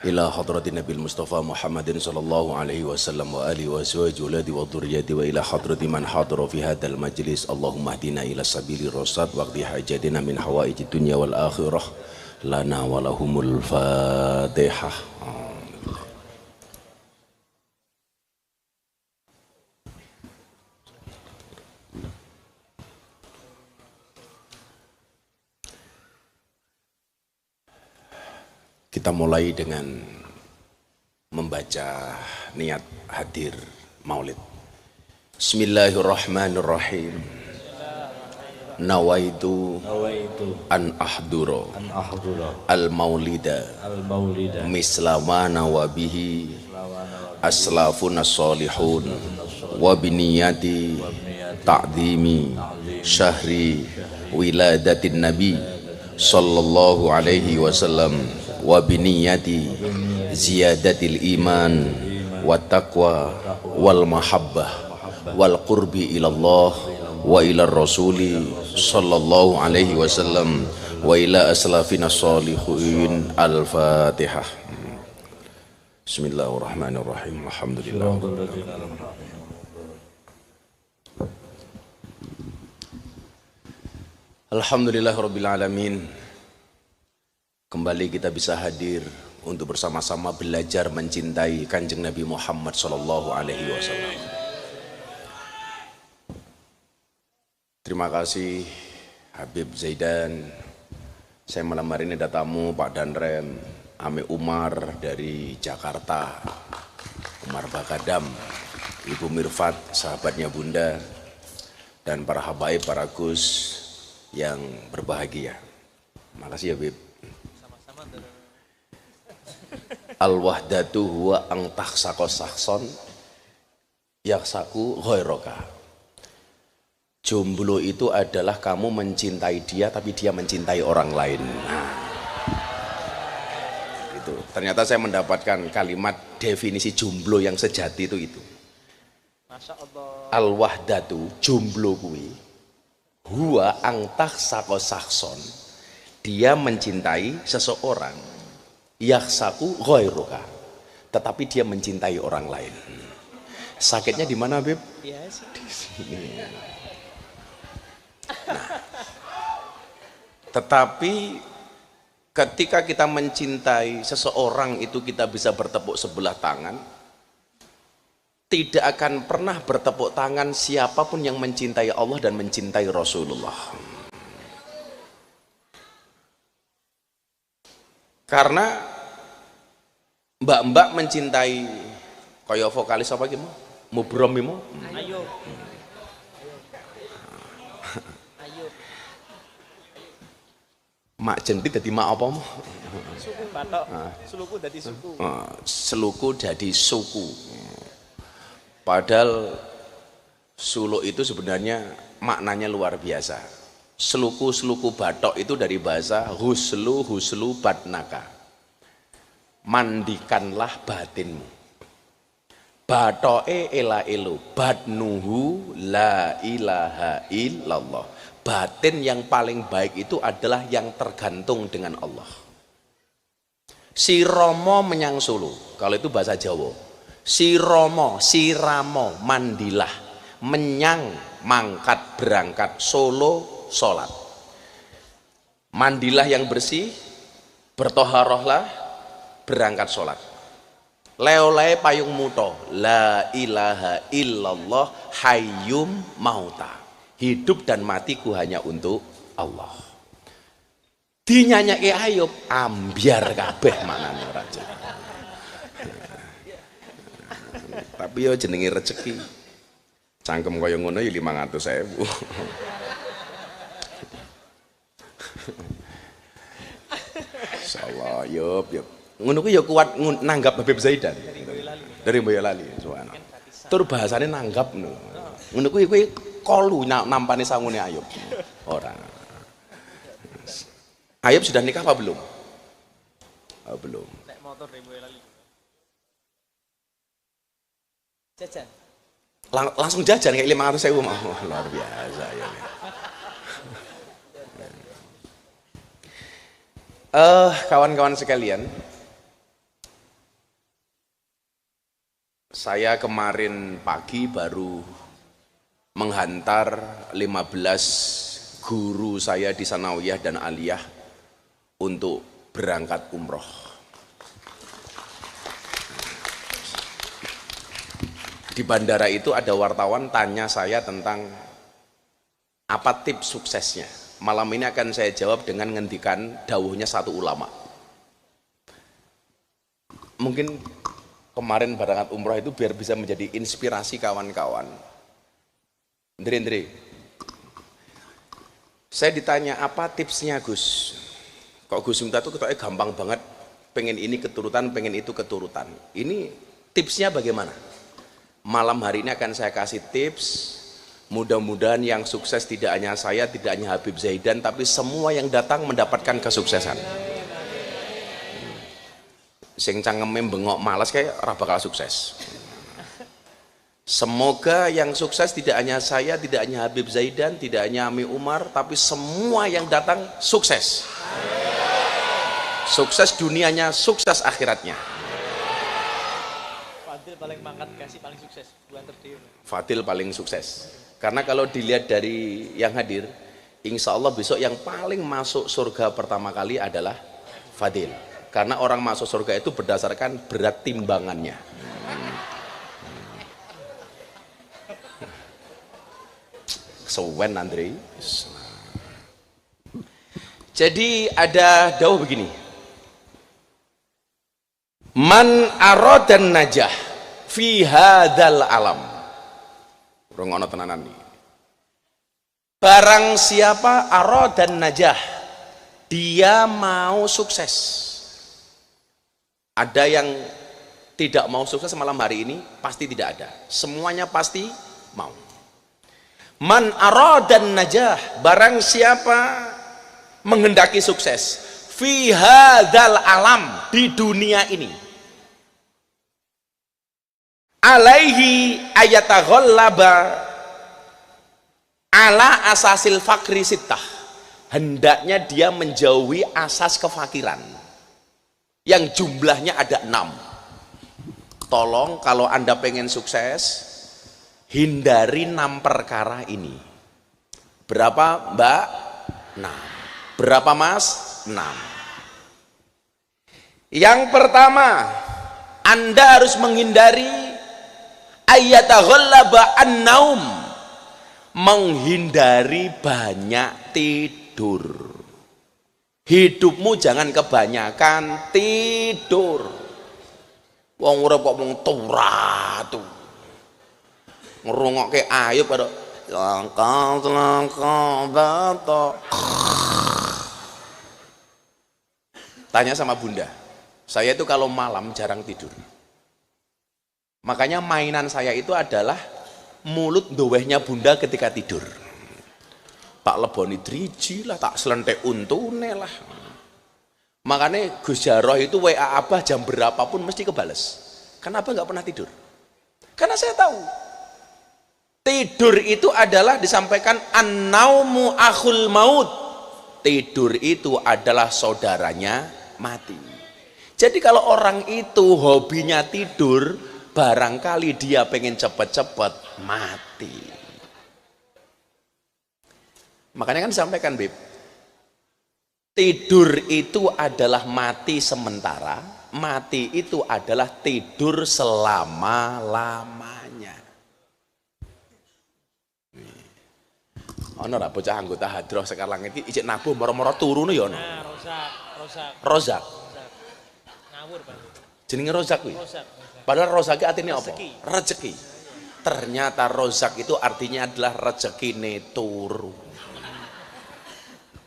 ila hadratin Nabil Mustafa Muhammadin sallallahu alaihi wasallam wa alihi wa azwaji uladi wa dhurriyyati wa ila hadrati man hadara fi hadzal majlis. Allahumma hdina ila sabili rasyad waqti hajatina min hawaiji dunya wal akhirah lana wa lahumul fatihah. Kita mulai dengan membaca niat hadir maulid. Bismillahirrahmanirrahim. Nawaitu an ahdura al maulida misla ma nawabihi aslafun as-salihun wa biniyati ta'dhimi syahri wiladatin nabi sallallahu alaihi wasallam wa biniyati ziyadatil iman wa taqwa wal mahabbah wal qurbi ilallah wa ila rasuli sallallahu alaihi wasallam wa ila aslafina salihin. Al-Fatihah. Bismillahirrahmanirrahim. Alhamdulillah. Alhamdulillahirabbil alamin. Kembali kita bisa hadir untuk bersama-sama belajar mencintai Kanjeng Nabi Muhammad sallallahu alaihi wasallam. Terima kasih Habib Zaidan. Saya malam hari ini ada tamu Pak Danrem, Ame Umar dari Jakarta, Umar Bagadam, Ibu Mirfat, sahabatnya Bunda, dan para habaib, para Gus yang berbahagia. Makasih ya Habib. Al-wahdatu huwa ang taksako sakson yaksaku ghoiroka. Jomblo itu adalah kamu mencintai dia tapi dia mencintai orang lain. Nah, itu ternyata saya mendapatkan kalimat definisi jomblo yang sejati itu. Masya Allah. Al-wahdatu jomblo kuwi huwa ang taksako sakson, dia mencintai seseorang yaksaku ghairuka, tetapi dia mencintai orang lain. Sakitnya di mana, Beb? Yes. Di sini. Nah, tetapi ketika kita mencintai seseorang itu kita bisa bertepuk sebelah tangan. Tidak akan pernah bertepuk tangan siapapun yang mencintai Allah dan mencintai Rasulullah. Karena mbak-mbak mencintai kaya vokalis apa gitu, Mubrom itu. Ayo. Mak jentit dadi mak apa mo? Suku batok. Seluku dadi suku. Seluku dadi suku. Padahal suluk itu sebenarnya maknanya luar biasa. Seluku batok itu dari bahasa huslu batnaka, mandikanlah batinmu. Batoe ela elu batnuhu la ilaha illallah. Batin yang paling baik itu adalah yang tergantung dengan Allah. Si Romo menyang Solo, kalau itu bahasa Jawa. Si Romo, si Ramo, mandilah, menyang, mangkat, berangkat, Solo, sholat. Mandilah yang bersih, bertoharohlah, berangkat sholat. Leolai payung muto, la ilaha illallah hayyum mauta. Hidup dan matiku hanya untuk Allah. Dinyanyake Ayub, ambiar kabeh maknane raja. Tapi yo jenenge rezeki. Cangkem kaya ngono ya 500.000. Insyaallah, yop. Ngono ku ya kuat nanggap Habib Zaidan. Dari Boyolali, subhanallah. Tur bahasane nanggap ngono. Ngono ku kuwi kolu nampane sangune Ayub. Ora. Ayub sudah nikah apa belum? Oh, belum. Nek motor dari Boyolali. Jajan. Langsung jajan kayak 500.000 mau. Luar biasa ya. Kawan-kawan sekalian, Saya kemarin pagi baru menghantar 15 guru saya di Sanawiyah dan Aliyah untuk berangkat umroh. Di bandara itu ada wartawan tanya saya tentang apa tips suksesnya. Malam ini akan saya jawab dengan ngendikan dawuhnya satu ulama. Mungkin kemarin berangkat umroh itu biar bisa menjadi inspirasi kawan-kawan. Ndri, saya ditanya apa tipsnya Gus? Kok Gus minta tuh ketoknya gampang banget, pengen ini keturutan, pengen itu keturutan. Ini tipsnya bagaimana? Malam hari ini akan saya kasih tips. Mudah-mudahan yang sukses tidak hanya saya, tidak hanya Habib Zaidan, tapi semua yang datang mendapatkan kesuksesan. Sing cangeme bengok malas kayak ora bakal sukses. Semoga yang sukses tidak hanya saya, tidak hanya Habib Zaidan, tidak hanya Ami Umar, tapi semua yang datang sukses. Sukses dunianya, sukses akhiratnya. Fadil paling mangkat kasih paling sukses, bulan terdiri. Fadil paling sukses. Karena kalau dilihat dari yang hadir, insya Allah besok yang paling masuk surga pertama kali adalah Fadil. Karena orang masuk surga itu berdasarkan berat timbangannya. Sewen Andre. Jadi ada dawuh begini. Man aradan najah fi hadzal alam. Rungono tenanan nih. Barang siapa aradan najah, dia mau sukses. Ada yang tidak mau sukses malam hari ini? Pasti tidak ada. Semuanya pasti mau. Man aradan najah, barang siapa menghendaki sukses fi hadzal alam, di dunia ini, alaihi ayataghallaba ala asasil fakri sittah, hendaknya dia menjauhi asas kefakiran yang jumlahnya ada 6. Tolong kalau Anda pengen sukses, hindari 6 perkara ini. Berapa Mbak? 6. Berapa Mas? 6. Yang pertama, Anda harus menghindari ayataghallaba an-naum, menghindari banyak tidur. Hidupmu jangan kebanyakan tidur. Wong urip kok mung turatu. Ngrungokke ayub karo langkah bato. Tanya sama Bunda. Saya itu kalau malam jarang tidur. Makanya mainan saya itu adalah mulut dowehnya Bunda ketika tidur. Tak leboni driji lah, tak selentek untune lah. Makanya Gus Jaroh itu WA Abah jam berapapun mesti kebales. Kenapa nggak pernah tidur? Karena saya tahu tidur itu adalah disampaikan an-naumu akhul maut. Tidur itu adalah saudaranya mati. Jadi kalau orang itu hobinya tidur, barangkali dia pengen cepet-cepet mati. Makanya kan disampaikan Beb, tidur itu adalah mati sementara, mati itu adalah tidur selama-lamanya. Ono ra bocah anggota hadroh sekarang iki ijek nabuh moro-moro turune ya ono. Nah, Rozak. Ngawur, Pak. Jenenge Rozak kuwi. Rozak. Padahal rozak artinya apa? Rezeki. Rezeki. Ternyata rozak itu artinya adalah rezekine turu.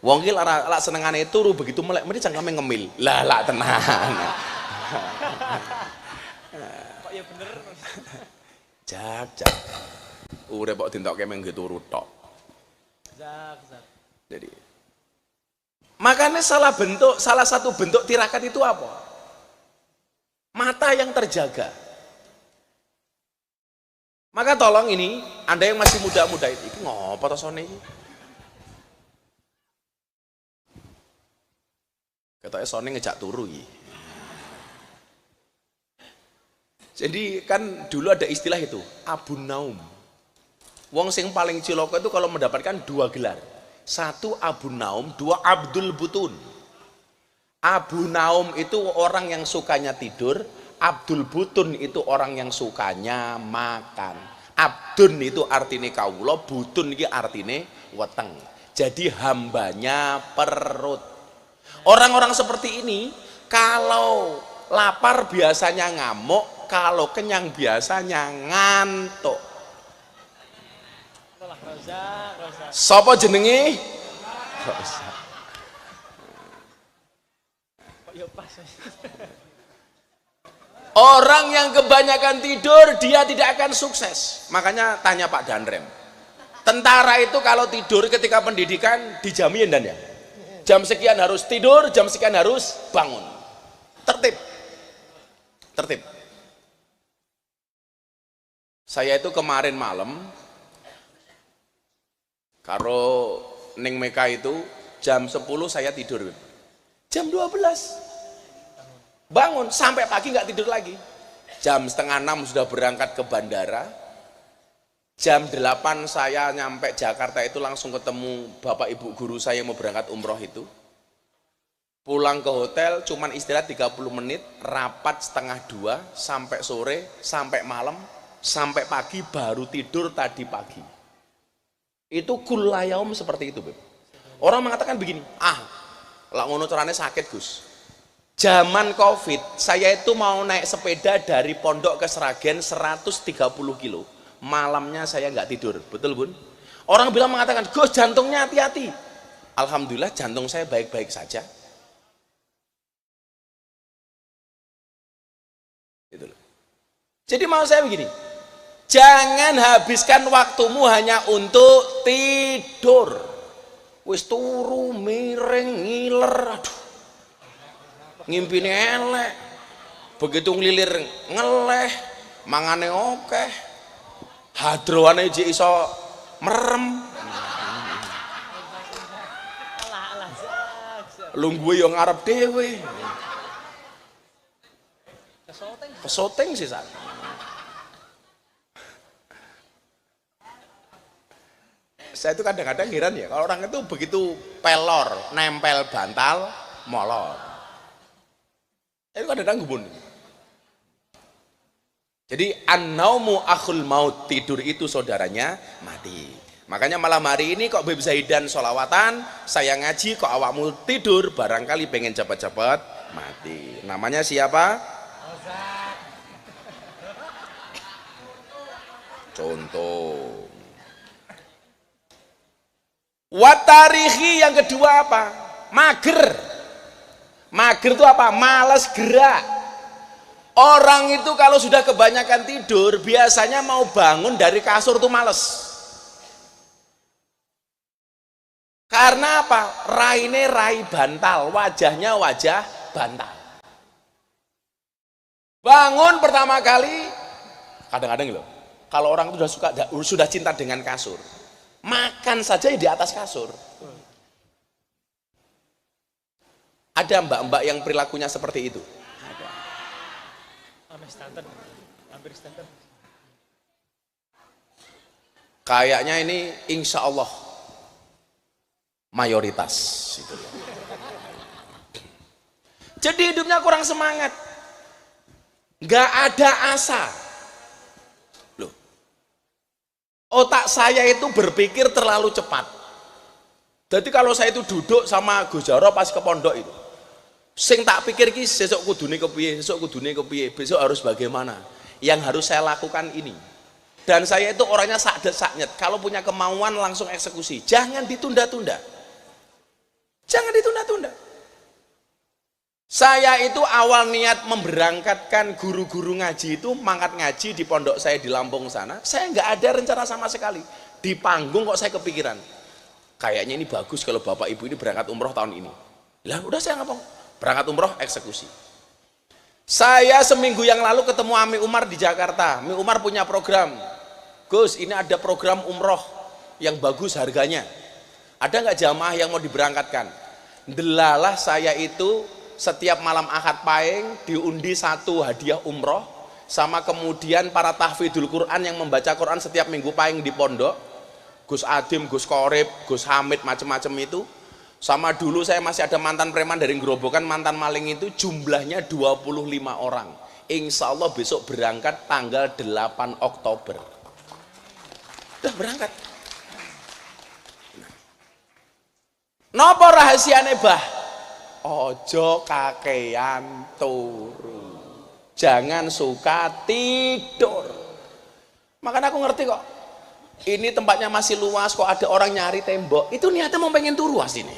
Wong ki lak senengane turu, begitu melek mesti cangkeme ngemil. Lah tenan. Kok ya bener. Jak. Urip kok dintokke mengge turu tok. Zak. Jadi makanya salah satu bentuk tirakat itu apa? Mata yang terjaga. Maka tolong ini, Anda yang masih muda-muda itu ngopo to sone iki? Ketoke sone ngejak turu iki. Jadi kan dulu ada istilah itu, Abu Naum. Wong sing paling ciloko itu kalau mendapatkan 2 gelar. 1 Abu Naum, 2 Abdul Butun. Abu Naum itu orang yang sukanya tidur, Abdul Butun itu orang yang sukanya makan. Abdun itu artinya kawula, butun ini artinya weteng. Jadi hambanya perut. Orang-orang seperti ini kalau lapar biasanya ngamuk, kalau kenyang biasanya ngantuk. Rosa. Sopo jenengi? Rosa. Kok ya pas. Orang yang kebanyakan tidur dia tidak akan sukses. Makanya tanya Pak Danrem. Tentara itu kalau tidur ketika pendidikan dijamin dan ya. Jam sekian harus tidur, jam sekian harus bangun. Tertib. Tertib. Saya itu kemarin malam karo Ning Meka itu jam 10 saya tidur. Jam 12 bangun, sampai pagi nggak tidur lagi. Jam setengah 6 sudah berangkat ke bandara. Jam 8 saya nyampe Jakarta itu langsung ketemu bapak ibu guru saya yang mau berangkat umroh itu. Pulang ke hotel cuman istirahat 30 menit, rapat setengah 2 sampai sore, sampai malam, sampai pagi baru tidur tadi pagi. Itu kulayaum seperti itu, Beb. Orang mengatakan begini, lah ngono carane sakit, Gus. Zaman Covid, saya itu mau naik sepeda dari Pondok ke Sragen 130 kilo. Malamnya saya nggak tidur, betul Bun? Orang bilang mengatakan, Gus jantungnya hati-hati. Alhamdulillah jantung saya baik-baik saja. Itu loh. Jadi mau saya begini, jangan habiskan waktumu hanya untuk tidur. Wis turu, miring, ngiler, aduh. Ngimpine elek, begitu ngelilir ngeleh, mangane okeh, hadroane jek iso merem, lungguhe yo ngarep dhewe, kesoteng sih sak. Saya itu kadang-kadang heran ya, kalau orang itu begitu pelor, nempel bantal, molor. Itu kadang-kadang gubun. Jadi an-naumu akhul maut, tidur itu saudaranya mati. Makanya malam hari ini kok Beb Zaidan sholawatan, saya ngaji kok awakmu tidur, barangkali pengen cepat-cepat mati. Namanya siapa? Contoh. Watarihi yang kedua apa? Mager. Mager itu apa? Malas gerak. Orang itu kalau sudah kebanyakan tidur biasanya mau bangun dari kasur tuh males. Karena apa? Raine rai bantal, wajahnya wajah bantal. Bangun pertama kali, kadang-kadang loh, kalau orang itu sudah cinta dengan kasur, makan saja di atas kasur. Ada mbak-mbak yang perilakunya seperti itu? Ada. Hampir standar. Kayaknya ini insya Allah mayoritas. Gitu. Jadi hidupnya kurang semangat. Nggak ada asa. Loh. Otak saya itu berpikir terlalu cepat. Jadi kalau saya itu duduk sama Gus Jaro pas ke pondok itu, sing tak pikir ki besok kudune kepiye, besok harus bagaimana. Yang harus saya lakukan ini. Dan saya itu orangnya sakdet saknyet. Kalau punya kemauan langsung eksekusi. Jangan ditunda-tunda. Jangan ditunda-tunda. Saya itu awal niat memberangkatkan guru-guru ngaji itu mangkat ngaji di pondok saya di Lampung sana. Saya nggak ada rencana sama sekali. Di panggung kok saya kepikiran. Kayaknya ini bagus kalau bapak ibu ini berangkat umroh tahun ini. Lah udah saya ngapong. Berangkat umroh eksekusi. Saya seminggu yang lalu ketemu Ami Umar di Jakarta. Ami Umar punya program. Gus, ini ada program umroh yang bagus harganya. Ada nggak jamaah yang mau diberangkatkan? Delalah saya itu setiap malam Ahad Pahing diundi 1 hadiah umroh. sama kemudian para tahfidzul Quran yang membaca Quran setiap minggu pahing di pondok, Gus Adim, Gus Korib, Gus Hamid, macam-macam itu. Sama dulu saya masih ada mantan preman dari Gerobokan, mantan maling itu jumlahnya 25 orang. Insya Allah besok berangkat tanggal 8 Oktober. Udah berangkat. Napa rahasiane bah? Ojo kakean turu. Jangan suka tidur. Makanya aku ngerti kok. Ini tempatnya masih luas kok ada orang nyari tembok. Itu niatnya mau pengen turu asline.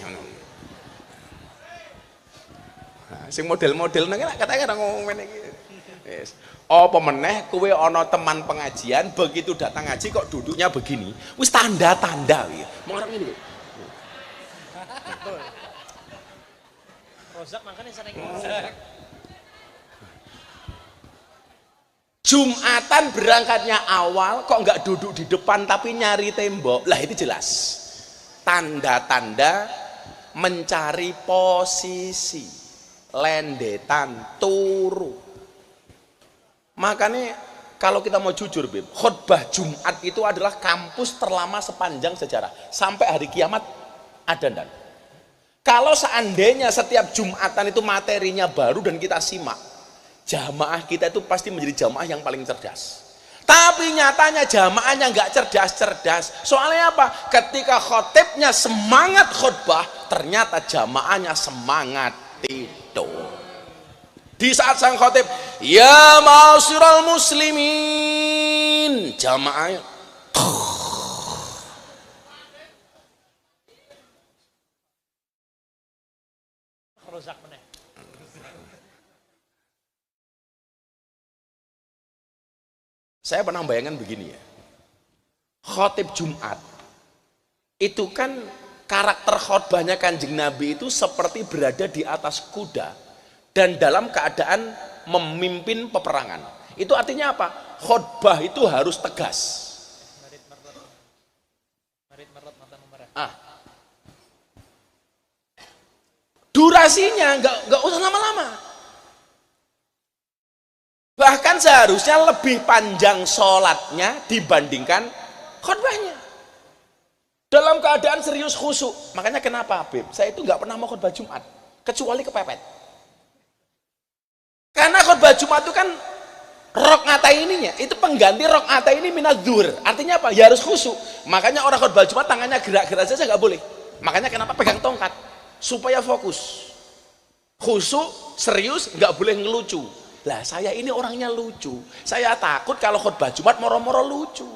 Nah, sing model-model nang katanya ngomong ngene iki. Yes. Apa meneh kowe ana teman pengajian begitu datang ngaji kok duduknya begini. Wis tanda-tanda iki. Mau ngarep ngene. Rozak makanya sering Jumatan berangkatnya awal kok nggak duduk di depan tapi nyari tembok. Lah itu jelas tanda-tanda mencari posisi, lendetan, turu. Makanya kalau kita mau jujur Bib, khutbah Jumat itu adalah kampus terlama sepanjang sejarah sampai hari kiamat ada ndak. Kalau seandainya setiap Jumatan itu materinya baru dan kita simak, jamaah kita itu pasti menjadi jamaah yang paling cerdas. Tapi nyatanya jamaahnya nggak cerdas-cerdas. Soalnya apa? Ketika khotibnya semangat khutbah, ternyata jamaahnya semangat tidur. Di saat sang khotib, ya ma'asyiral muslimin, jamaahnya rozak meneh. Saya pernah bayangkan begini ya, khotib Jumat itu kan karakter khotbahnya Kanjeng Nabi itu seperti berada di atas kuda dan dalam keadaan memimpin peperangan. Itu artinya apa? Khotbah itu harus tegas. Durasinya nggak usah lama-lama. Bahkan seharusnya lebih panjang sholatnya dibandingkan khutbahnya. Dalam keadaan serius khusyuk. Makanya kenapa Habib? Saya itu nggak pernah mau khutbah Jumat kecuali kepepet. Karena khutbah Jumat itu kan rok'ata ininya, itu pengganti rok'ata ini minaz zuhur. Artinya apa? Ya harus khusyuk. Makanya orang khutbah Jumat tangannya gerak-gerak saja nggak boleh. Makanya kenapa pegang tongkat? Supaya fokus, khusyuk, serius, nggak boleh ngelucu. Lah saya ini orangnya lucu. Saya takut kalau khutbah Jumat moro-moro lucu.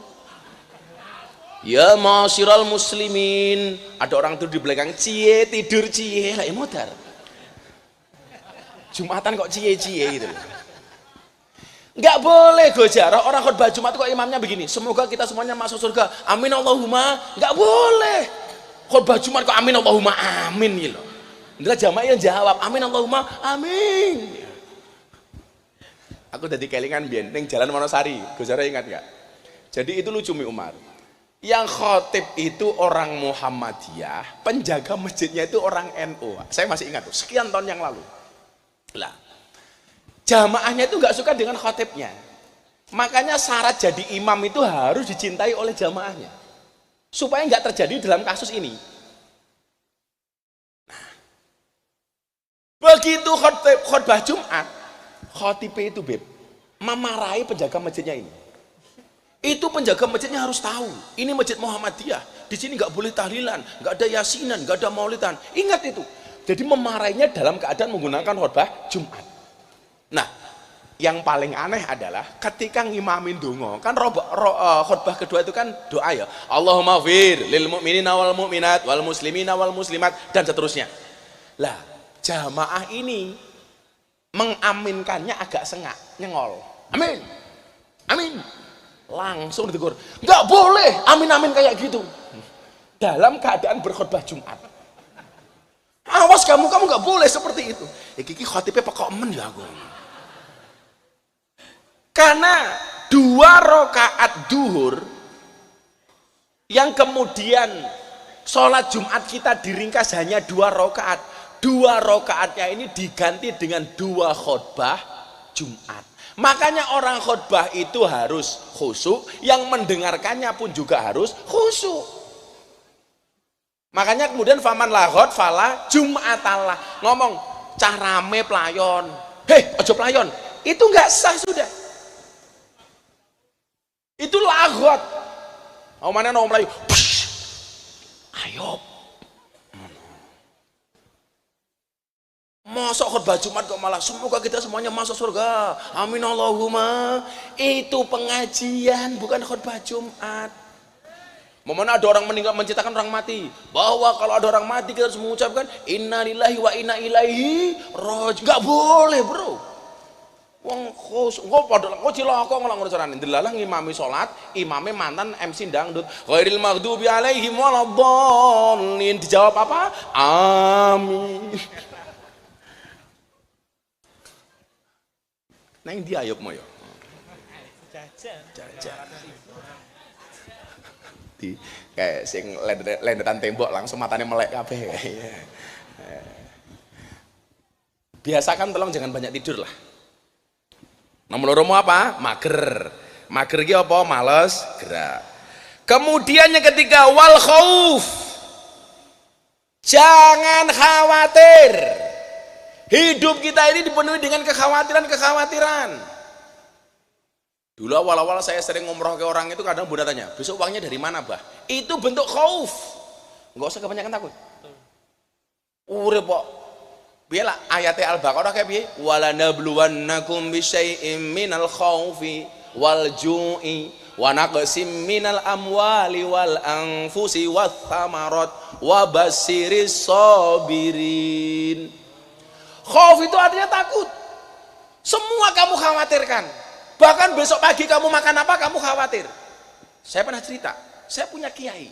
Ya ma'asyiral muslimin, ada orang tuh di belakang cie tidur cie, lah modar. Jumatan kok cie-cie gitu. Nggak boleh gojar. Orang khutbah Jumat kok imamnya begini. Semoga kita semuanya masuk surga. Amin Allahumma. Nggak boleh. Khutbah Jumat kok amin Allahumma amin gitu. Adalah jamaah yang jawab amin Allahumma amin. Aku dari kelingan biyen ning Jalan Wonosari, Gusara ingat nggak? Jadi itu lucu Mi Umar. Yang khotib itu orang Muhammadiyah, penjaga masjidnya itu orang NU. Saya masih ingat tuh, sekian tahun yang lalu. Lah, jamaahnya itu nggak suka dengan khotibnya. Makanya syarat jadi imam itu harus dicintai oleh jamaahnya. Supaya nggak terjadi dalam kasus ini. Nah, begitu khutbah Jumat, khotibnya itu Beb memarahi penjaga masjidnya ini. Itu penjaga masjidnya harus tahu, ini masjid Muhammadiyah. Di sini nggak boleh tahlilan, nggak ada yasinan, nggak ada maulidan. Ingat itu. Jadi memarahinya dalam keadaan menggunakan khutbah Jumat. Nah, yang paling aneh adalah ketika ngimamin donga, kan khutbah kedua itu kan doa ya. Allahumma fir lil mu'minina wal mu'minat wal muslimina wal muslimat dan seterusnya. Lah, jamaah ini mengaminkannya agak sengak, nyengol. Amin. Amin. Langsung ditegur. Nggak boleh amin-amin kayak gitu. Dalam keadaan berkhutbah Jumat. Awas kamu nggak boleh seperti itu. Ya kiki khotibnya pekok men ya aku. Karena 2 rakaat duhur yang kemudian sholat Jumat kita diringkas hanya 2 rakaat. 2 rakaatnya ini diganti dengan 2 khutbah Jumat. Makanya orang khutbah itu harus khusyuk, yang mendengarkannya pun juga harus khusyuk. Makanya kemudian faman lahot fala jum'atallah, ngomong cah rame pelayon, ojo pelayon, itu nggak sah sudah. Itu lagot. Mana ngomong pelayu, ayo. Masuk khutbah Jumat kok malah semoga kita semuanya masuk surga. Amin Allahumma. Itu pengajian bukan khutbah Jumat. Mana ada orang meninggal menceritakan orang mati, bahwa kalau ada orang mati kita harus mengucapkan innalillahi wa inna ilaihi raji'un. Enggak boleh, Bro. Wong engko padha engko cilaka ngono carane. Delalah ngimami salat, imame mantan MC dangdut. Ghairil maghdubi alaihim waladdallin. Dijawab apa? Amin. Neng dia ayub mo yo. Jajan. Di kayak sing lendetan tembok langsung matanya melek kabeh. Biasakan tolong jangan banyak tidur lah. Nomor loro apa? Mager. Mager iki apa? Males gerak. Kemudian yang ketiga wal khauf. Jangan khawatir. Hidup kita ini dipenuhi dengan kekhawatiran-kekhawatiran. Dulu awal-awal saya sering ngumroh ke orang itu, kadang Bunda tanya, besok uangnya dari mana, Bah? Itu bentuk khauf. Enggak usah kebanyakan takut. Urip kok. Biarlah ayatnya Al-Baqarah kayak piye? Walanabluwannakum bisyai'im minal khaufi wal ju'i wa naqsim minal amwali wal anfusi wath thamarat wa basyirish sabirin. Khauf itu artinya takut. Semua kamu khawatirkan. Bahkan besok pagi kamu makan apa kamu khawatir. Saya pernah cerita, saya punya kiai.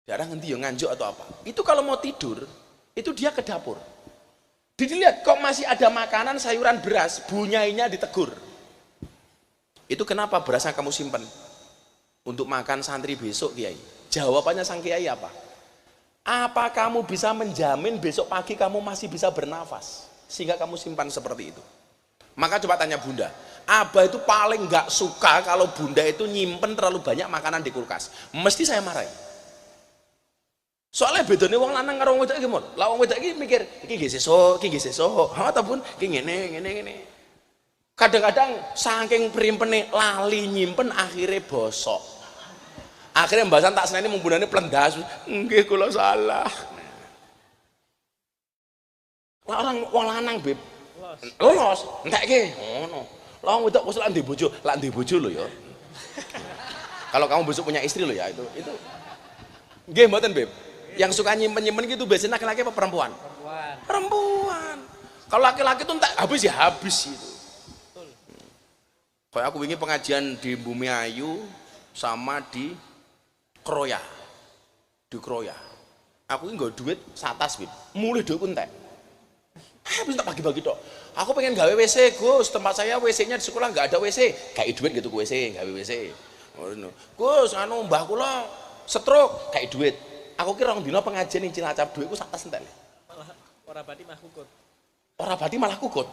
Daerah ngendi yo nganjuk atau apa. Itu kalau mau tidur, itu dia ke dapur. Dilihat kok masih ada makanan sayuran beras, bunyainya ditegur. Itu kenapa berasnya kamu simpen? Untuk makan santri besok, Kiai. Jawabannya sang kiai apa? Apa kamu bisa menjamin besok pagi kamu masih bisa bernafas sehingga kamu simpan seperti itu? Maka coba tanya Bunda, Abah itu paling nggak suka kalau Bunda itu nyimpen terlalu banyak makanan di kulkas. Mesti saya marahi. Soalnya bedanya wong lanang karo wong wedok iki mon. Lah wong wedok iki mikir, iki nggih sesuk, ataupun iki ngene. Kadang-kadang saking primpene lali nyimpen akhirnya bosok. Akhirnya mbasan tak seneni membunane plendas. Nggih kula salah. Orang wong lanang, Beb. Lolos, entekke ngono. Lah wong wedok wis lak ndek bojo lho ya. Kalau kamu besok punya istri lho ya itu. Nggih mboten, Beb. Yang suka nyimpen-nyimpen gitu biasanya laki-laki apa perempuan? Perempuan. Kalau laki-laki tuh entek habis ya habis itu. Kayak aku wingi pengajian di Bumi Ayu sama di Kroya. Di Kroya. Aku ini gak duit satas, Bib. Mulai duit entek. Habis tak bagi-bagi tok. Aku pengen gawe WC, Gus. Tempat saya WC-nya di sekolah nggak ada WC. Kayak duit gitu ke WC, gawe WC. Gus, anu mbah kula stroke, kayak duit. Aku kira orang dina pengajian ning Cilacap duitku sak tas entek. Ora bati malah kukut. Ora bati malah kukut.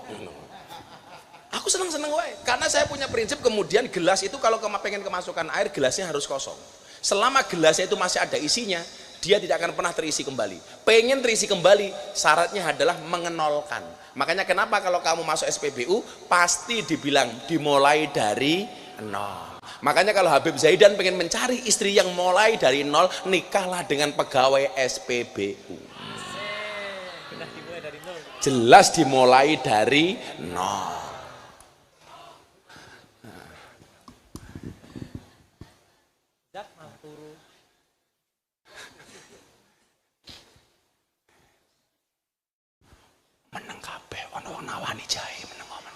Aku seneng-seneng wae karena saya punya prinsip kemudian gelas itu kalau pengen kemasukan air gelasnya harus kosong. Selama gelasnya itu masih ada isinya, dia tidak akan pernah terisi kembali. Pengen terisi kembali, syaratnya adalah mengenolkan. Makanya kenapa kalau kamu masuk SPBU pasti dibilang dimulai dari nol. Makanya kalau Habib Zaidan pengen mencari istri yang mulai dari nol, nikahlah dengan pegawai SPBU. Jelas dimulai dari nol. Meneng kabeh ana wong nawani jahe meneng ngono.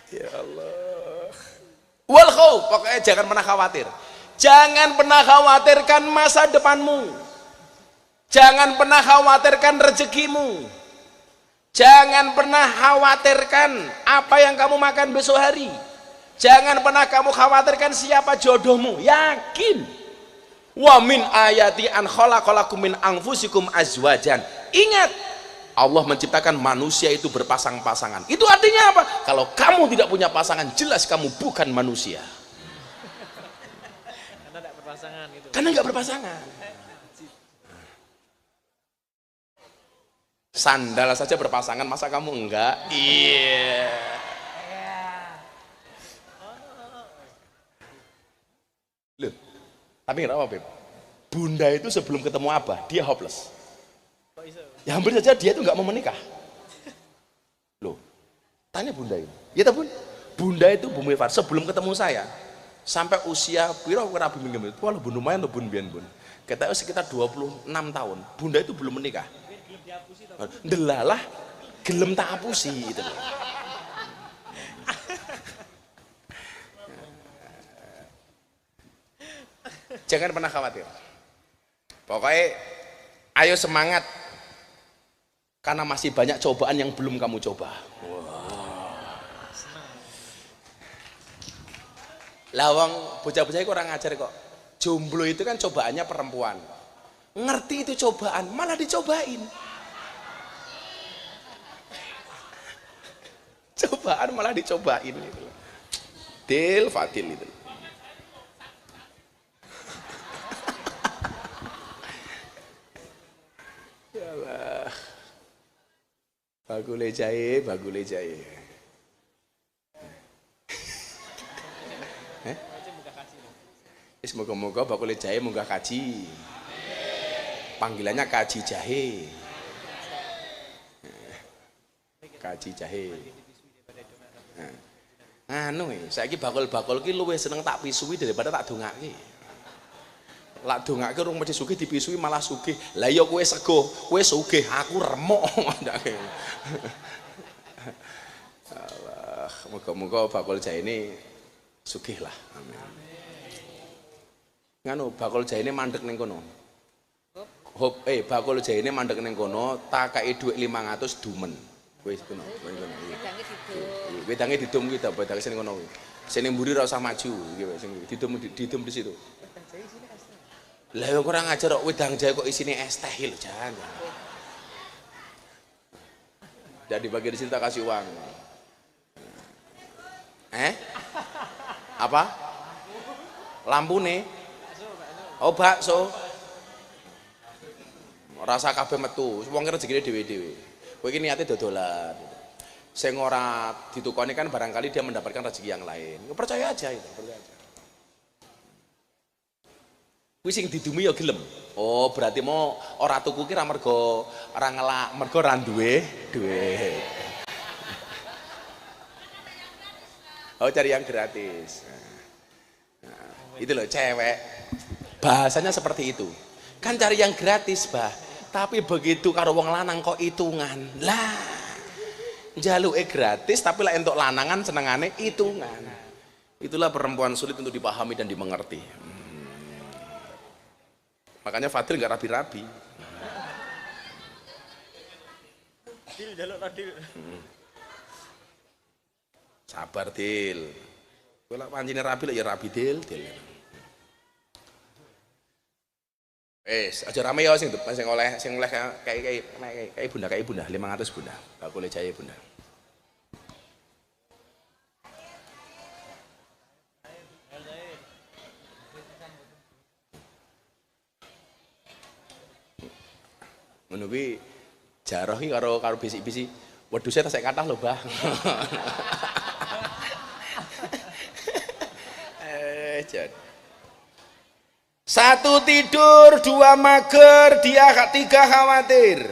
Ya Allah. Wal khauf, pokoknya jangan pernah khawatir. Jangan pernah khawatirkan masa depanmu. Jangan pernah khawatirkan rezekimu. Jangan pernah khawatirkan apa yang kamu makan besok hari. Jangan pernah kamu khawatirkan siapa jodohmu. Yakin Wa min ayati an khalaqalakum min anfusikum azwajan. Ingat, Allah menciptakan manusia itu berpasang-pasangan. Itu artinya apa? Kalau kamu tidak punya pasangan, jelas kamu bukan manusia. Karena tidak berpasangan gitu. Karena nggak berpasangan. Sandal saja berpasangan, masa kamu enggak? Iya. Loh, tapi nggak apa, Beb. Bunda itu sebelum ketemu Abah, dia hopeless. Kok iso? Ya hampir saja dia itu nggak mau menikah. Loh, tanya Bunda ini. Ya tak Bun? Bunda itu Bumi Far sebelum ketemu saya sampai usia piro rabi minggu itu, walau Bun lumayan loh Bun bian Bun. Kita sekitar 26 tahun. Bunda itu belum menikah. Gelem dihapusi to. Delalah gelem tak hapusi itu. Jangan pernah khawatir. Pokoknya ayo semangat. Karena masih banyak cobaan yang belum kamu coba. Lawang bocah-bocah itu orang ngajar kok. Jomblo itu kan cobaannya perempuan. Ngerti itu cobaan, malah dicobain. Cobaan malah dicobain gitu. Til Fatil itu. Ya Allah. Bagule jahe, bagule jahe. Semoga-moga bakule jahe munggah kaji. Panggilannya kaji jahe. Kaji jahe. Anu saiki bakul-bakul ki luwih seneng tak pisui daripada tak dongake. Lak dongake urung mesti sugih dipisui malah sugih. Lah iya kowe sego, kowe sugih, aku remuk. Allah, moga-moga bakul jahe ini sugih lah. Amin. Nganu bakul jahe ini mandek ning kono. Hop, bakul jahe ini mandek ning kono, tak kai dhuwit 500 dumen. Wis kono, kono. Wedange didum. Wedange didum kuwi ta, wedange sing kono kuwi. Sing ning mburi ora usah maju iki sing didum di situ. Lah wong kurang ajar kok wedang jahe kok isine es teh lho, jangan. Jadi bagi di sini tak kasih uang. Apa? Lampu nih? Oh bakso. Rasa kabeh metu. Wong ki rezekine dhewe-dhewe. Kowe iki niate dodolan. Sing ora ditukoni kan barangkali dia mendapatkan rezeki yang lain. Percaya aja itu, percaya aja. Kuwi sing didumi ya gelem. Oh, berarti mau ora tuku ki ra mergo ora ngelak, mergo ra duwe duit. Oh, cari yang gratis. Nah, itu loh cewek. Bahasanya seperti itu. Kan cari yang gratis, Bah. Tapi begitu karo wong lanang kok hitungan. Lah. Jaluke gratis tapi lah entuk lanangan senengane hitungan. Itulah perempuan sulit untuk dipahami dan dimengerti. Makanya Fadil nggak rabi-rabi. Dil jaluk Dil. Sabar Dil. Kalau pancine rabi lah ya rabi Dil. Aja rame ya sing oleh kayak bunda 500 bunda. Bakule jahe bunda. Ngono kuwi jaroh iki karo bisik-bisik. Wedhuse tasek kathah lho, Bah. Satu tidur, dua mager, tiga khawatir.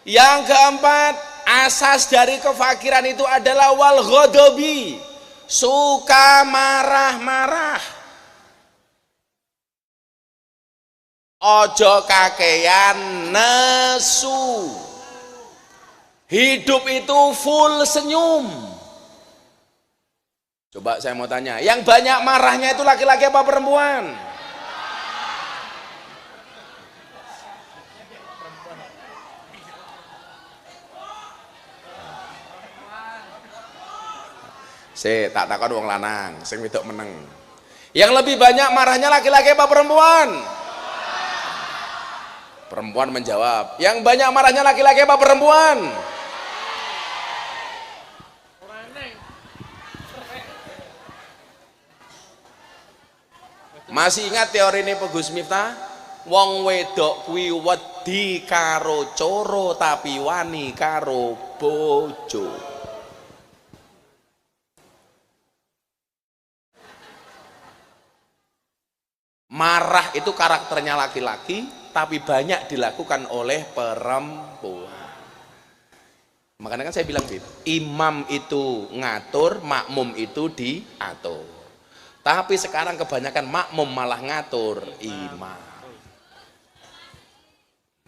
Yang keempat, asas dari kefakiran itu adalah wal ghadabi, suka marah-marah. Ojo kakean nesu. Hidup itu full senyum. Coba saya mau tanya, yang banyak marahnya itu laki-laki apa perempuan? Tak takon wong lanang, sing wedok meneng. Yang lebih banyak marahnya laki-laki apa perempuan? Perempuan menjawab. Yang banyak marahnya laki-laki apa perempuan? Masih ingat teori ini Pak Gus Miftah? Wong wedok kuwi wedi karo coro tapi wani karo bojo. Marah itu karakternya laki-laki, tapi banyak dilakukan oleh perempuan. Makanya kan saya bilang, imam itu ngatur, makmum itu diatur. Tapi sekarang kebanyakan makmum malah ngatur imam.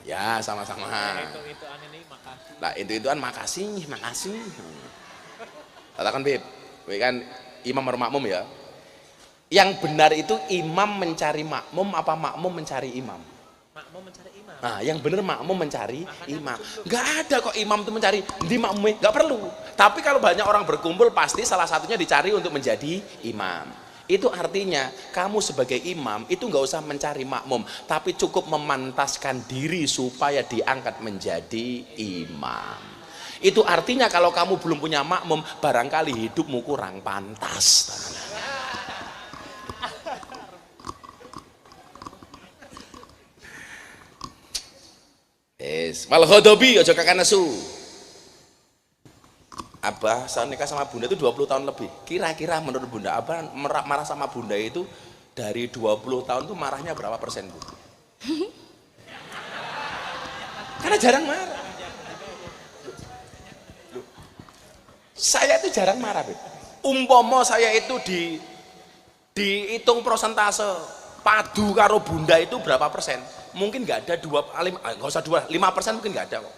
Ya sama-sama. Itu-ituan ini makasih. Nah itu-ituan makasih. Katakan Bib, kan imam atau makmum ya. Yang benar itu imam mencari makmum apa makmum mencari imam? Makmum mencari imam. Nah, yang benar makmum mencari imam. Nggak ada kok imam itu mencari di makmumnya, nggak perlu. Tapi kalau banyak orang berkumpul pasti salah satunya dicari untuk menjadi imam. Itu artinya kamu sebagai imam itu nggak usah mencari makmum, tapi cukup memantaskan diri supaya diangkat menjadi imam. Itu artinya kalau kamu belum punya makmum, barangkali hidupmu kurang pantas. Wal khodobi ojo kakak nesu. Abah saya nikah sama bunda itu 20 tahun lebih. Kira-kira menurut bunda Abah marah sama bunda itu dari 20 tahun itu marahnya berapa persen, Bu? Karena jarang marah. Saya itu jarang marah, Beb. Umpomo saya itu dihitung persentase padu karo bunda itu berapa persen? Mungkin nggak ada 5% mungkin nggak ada kok.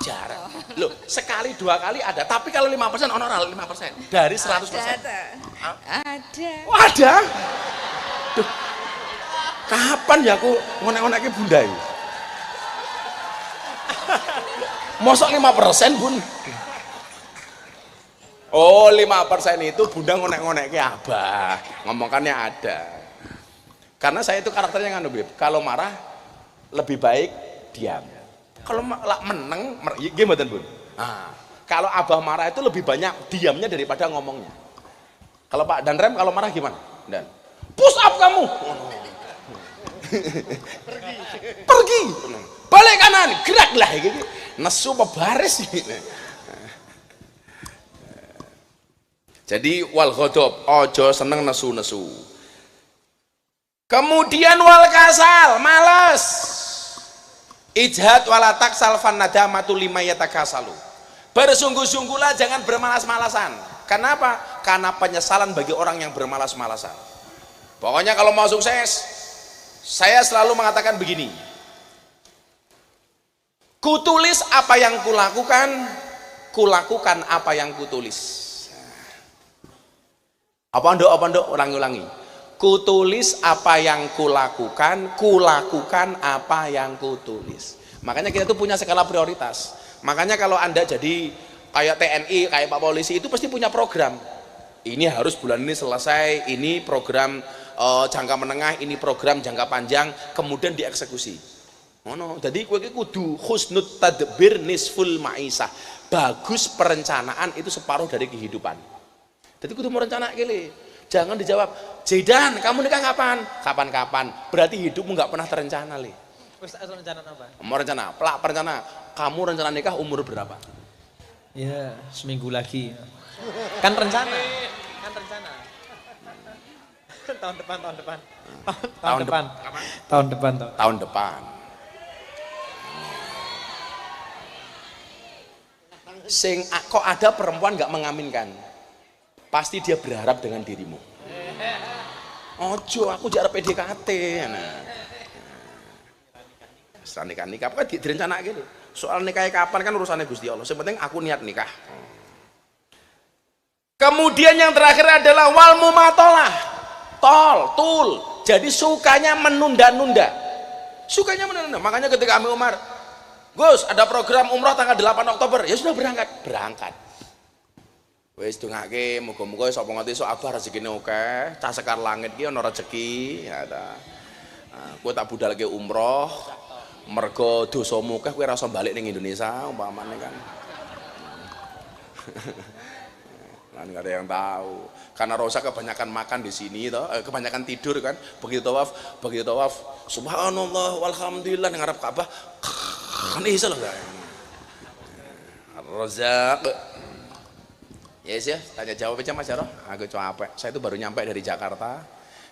Jarang. Loh, sekali 2 kali ada, tapi kalau 5% honorar 5% dari 100%. Ada. Oh, ada. Duh. Kapan ya aku ngonek-ngonekke bunda ini? Mosok 5%, Bun. Oh, 5% itu bunda ngonek-ngonekke Abah. Ngomongkannya ada. Karena saya itu karakternya nganu, Beb. Kalau marah lebih baik diam. Kalau meneng, gimana, Bun? Nah, kalau Abah marah itu lebih banyak diamnya daripada ngomongnya. Kalau Pak dan Rem kalau marah gimana? Dan push up kamu. Pergi. Balik kanan, geraklah gitu. Nesu apa baris. Jadi wal ghadab, ojo seneng nesu-nesu. Kemudian wal kasal, malas. Ijhad wala taksal fan nadamatu lima yatakasalu. Bersungguh-sungguhlah, jangan bermalas-malasan. Kenapa? Karena penyesalan bagi orang yang bermalas-malasan. Pokoknya kalau mau sukses, saya selalu mengatakan begini. Kutulis apa yang kulakukan apa yang kutulis. Apa ndok ulangi. Kutulis apa yang kulakukan apa yang kutulis. Makanya kita tuh punya skala prioritas. Makanya kalau Anda jadi kayak TNI, kayak Pak Polisi itu pasti punya program. Ini harus bulan ini selesai, ini program jangka menengah, ini program jangka panjang, kemudian dieksekusi. Jadi kudu husnut tadbir nisful ma'isah. Bagus perencanaan itu separuh dari kehidupan. Jadi kudu merencana gini. Jangan dijawab, Jedan, kamu nikah kapan? Kapan-kapan. Berarti hidupmu nggak pernah terencana, Le. Rencana apa? Mau rencana, perencana. Kamu rencana nikah umur berapa? Ya, seminggu lagi. Kan rencana. Tahun depan. Tahun depan. Kok ada perempuan nggak mengaminkan? Pasti dia berharap dengan dirimu. Ojo, aku jarang PDKT. Setelah nikah, apa direncana gitu. Soal nikahnya kapan kan urusannya Gusti Allah. Yang penting aku niat nikah. Kemudian yang terakhir adalah wal mumatolah. Tul. Jadi sukanya menunda-nunda. Makanya ketika Ami Umar, Gus, ada program umroh tanggal 8 Oktober. Ya sudah berangkat. Wis dongake muga-muga sapa ngerti sok Abah rezekine akeh, cah sekar langit ki ana rezeki ya ta. Nah, kowe tak budalke umroh, mergo dosamu akeh kowe ora usah balik ning Indonesia umpamane kan. Kan nggak ada yang tahu. Karena Rosa kebanyakan makan di sini toh, kebanyakan tidur kan. Begitu tawaf, subhanallah walhamdulillah ngarep Ka'bah. Kan iso lho enggak. Rozak. Yes ya, tanya jawab aja Mas Jaro. Aku capek. Saya itu baru nyampe dari Jakarta.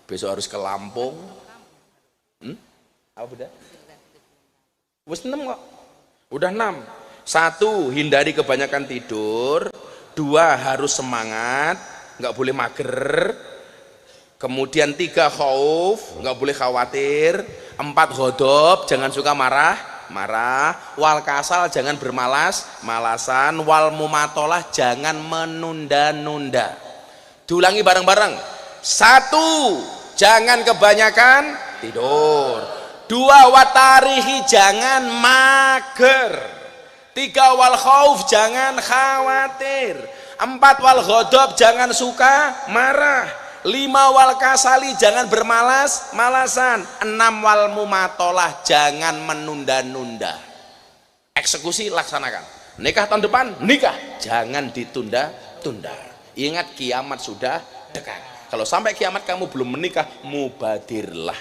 Besok harus ke Lampung. Apa udah? Wes 6 kok. Udah 6. 1, hindari kebanyakan tidur. 2, harus semangat, nggak boleh mager. Kemudian 3, khauf, nggak boleh khawatir. 4, ghadab, jangan suka marah. Wal kasal, jangan bermalas-malasan. Wal mumatolah, jangan menunda-nunda. Diulangi bareng-bareng. 1, jangan kebanyakan tidur. 2, watarihi, jangan mager. 3, wal khauf, jangan khawatir. 4, wal ghadab, jangan suka marah. 5, wal kasali, jangan bermalas-malasan. 6, wal mumatolah, jangan menunda-nunda. Eksekusi laksanakan. Nikah tahun depan, nikah, jangan ditunda-tunda. Ingat kiamat sudah dekat. Kalau sampai kiamat kamu belum menikah, mubadirlah.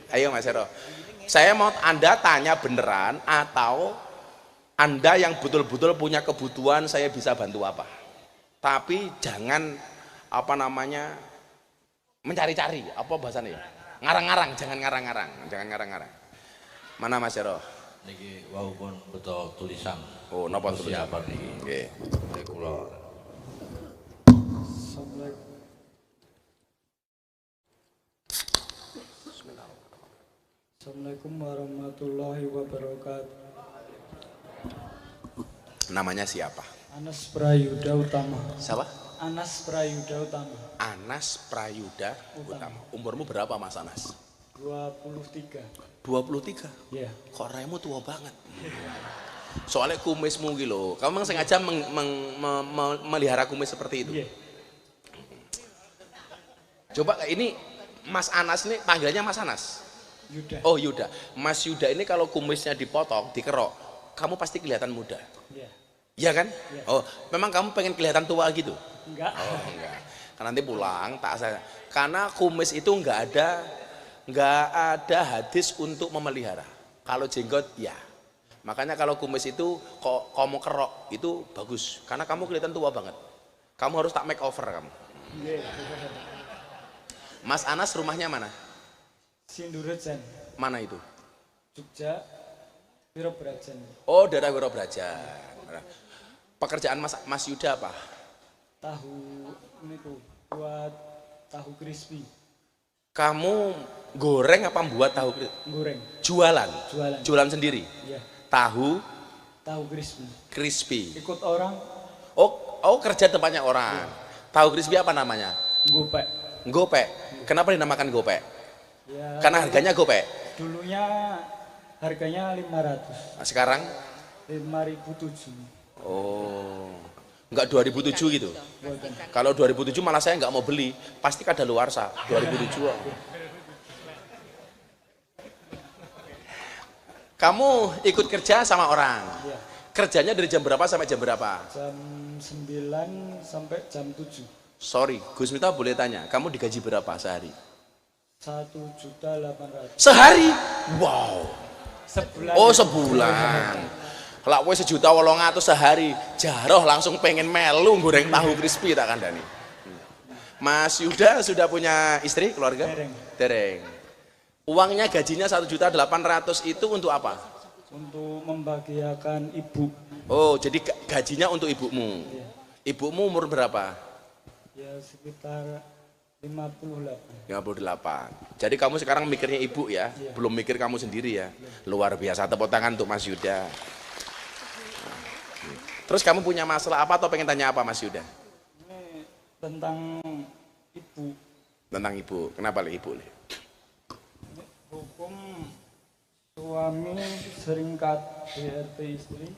Ayo Mas Hero, saya mau Anda tanya beneran atau Anda yang betul-betul punya kebutuhan saya bisa bantu apa, tapi jangan apa namanya mencari-cari apa bahasanya, ngarang-ngarang, jangan ngarang-ngarang. Mana Mas Hero? Niki wau pun betul tulisan. Oh, napa tulisan? Niki. Nggih. Kula. Assalamualaikum warahmatullahi wabarakatuh. Namanya siapa? Anas Prayuda Utama. Siapa? Anas Prayuda Utama. Anas Prayuda Utama. Umurmu berapa Mas Anas? 23. 23? Iya. Kok raimu tua banget? Soalnya kumismu gitu, kamu memang sengaja melihara kumis seperti itu? Iya. Coba ini Mas Anas ini panggilannya Mas Anas? Yuda. Oh Yuda. Mas Yuda ini kalau kumisnya dipotong, dikerok, kamu pasti kelihatan muda. Iya. Iya kan? Iya. Oh, memang kamu pengen kelihatan tua gitu? Enggak. Oh enggak. Karena nanti pulang tak saya. Karena kumis itu enggak ada hadis untuk memelihara. Kalau jenggot ya. Makanya kalau kumis itu kok kamu kerok itu bagus. Karena kamu kelihatan tua banget. Kamu harus tak make over kamu. Iya. Mas Anas rumahnya mana? Sindurejan. Mana itu? Jogja. Wirobrajan. Oh, daerah Wirobrajan. Pekerjaan Mas Yuda apa? Tahu ini tuh buat tahu crispy. Kamu goreng apa buat tahu? Goreng. Jualan. Jualan sendiri. Iya. Tahu crispy. crispy. Ikut orang. Oh kerja tempatnya orang. Tahu crispy apa namanya? Gopek. Gopek. Kenapa dinamakan gopek? Ya, Karena harganya gopek. dulunya harganya 500. Nah, sekarang? 5.007. Oh, enggak 2007 gitu. Kalau 2007 malah saya nggak mau beli, pasti kadaluarsa 2007. Kamu ikut kerja sama orang. Ya. Kerjanya dari jam berapa sampai jam berapa? Jam 9 sampai jam 7. Sorry, Gus Miftah boleh tanya, kamu digaji berapa sehari? 1.800.000. Sehari? Wow. Sebulan. Oh sebulan. Lah kowe 1.800.000 sehari, Jaroh langsung pengen melu goreng tahu crispy tak kandani. Mas Yuda sudah punya istri, keluarga? Dereng. Uangnya gajinya 1.800.000 itu untuk apa? Untuk membahagiakan ibu. Oh, jadi gajinya untuk ibumu. Ya, Ibumu umur berapa? ya sekitar 58. 58. Jadi kamu sekarang mikirnya ibu ya, Iya. belum mikir kamu sendiri ya. Luar biasa, tepuk tangan untuk Mas Yuda. Terus kamu punya masalah apa atau pengen tanya apa Mas Yuda? Ini tentang ibu. Tentang ibu. Kenapa Le ibu Le? Hukum suami sering KDRT istri.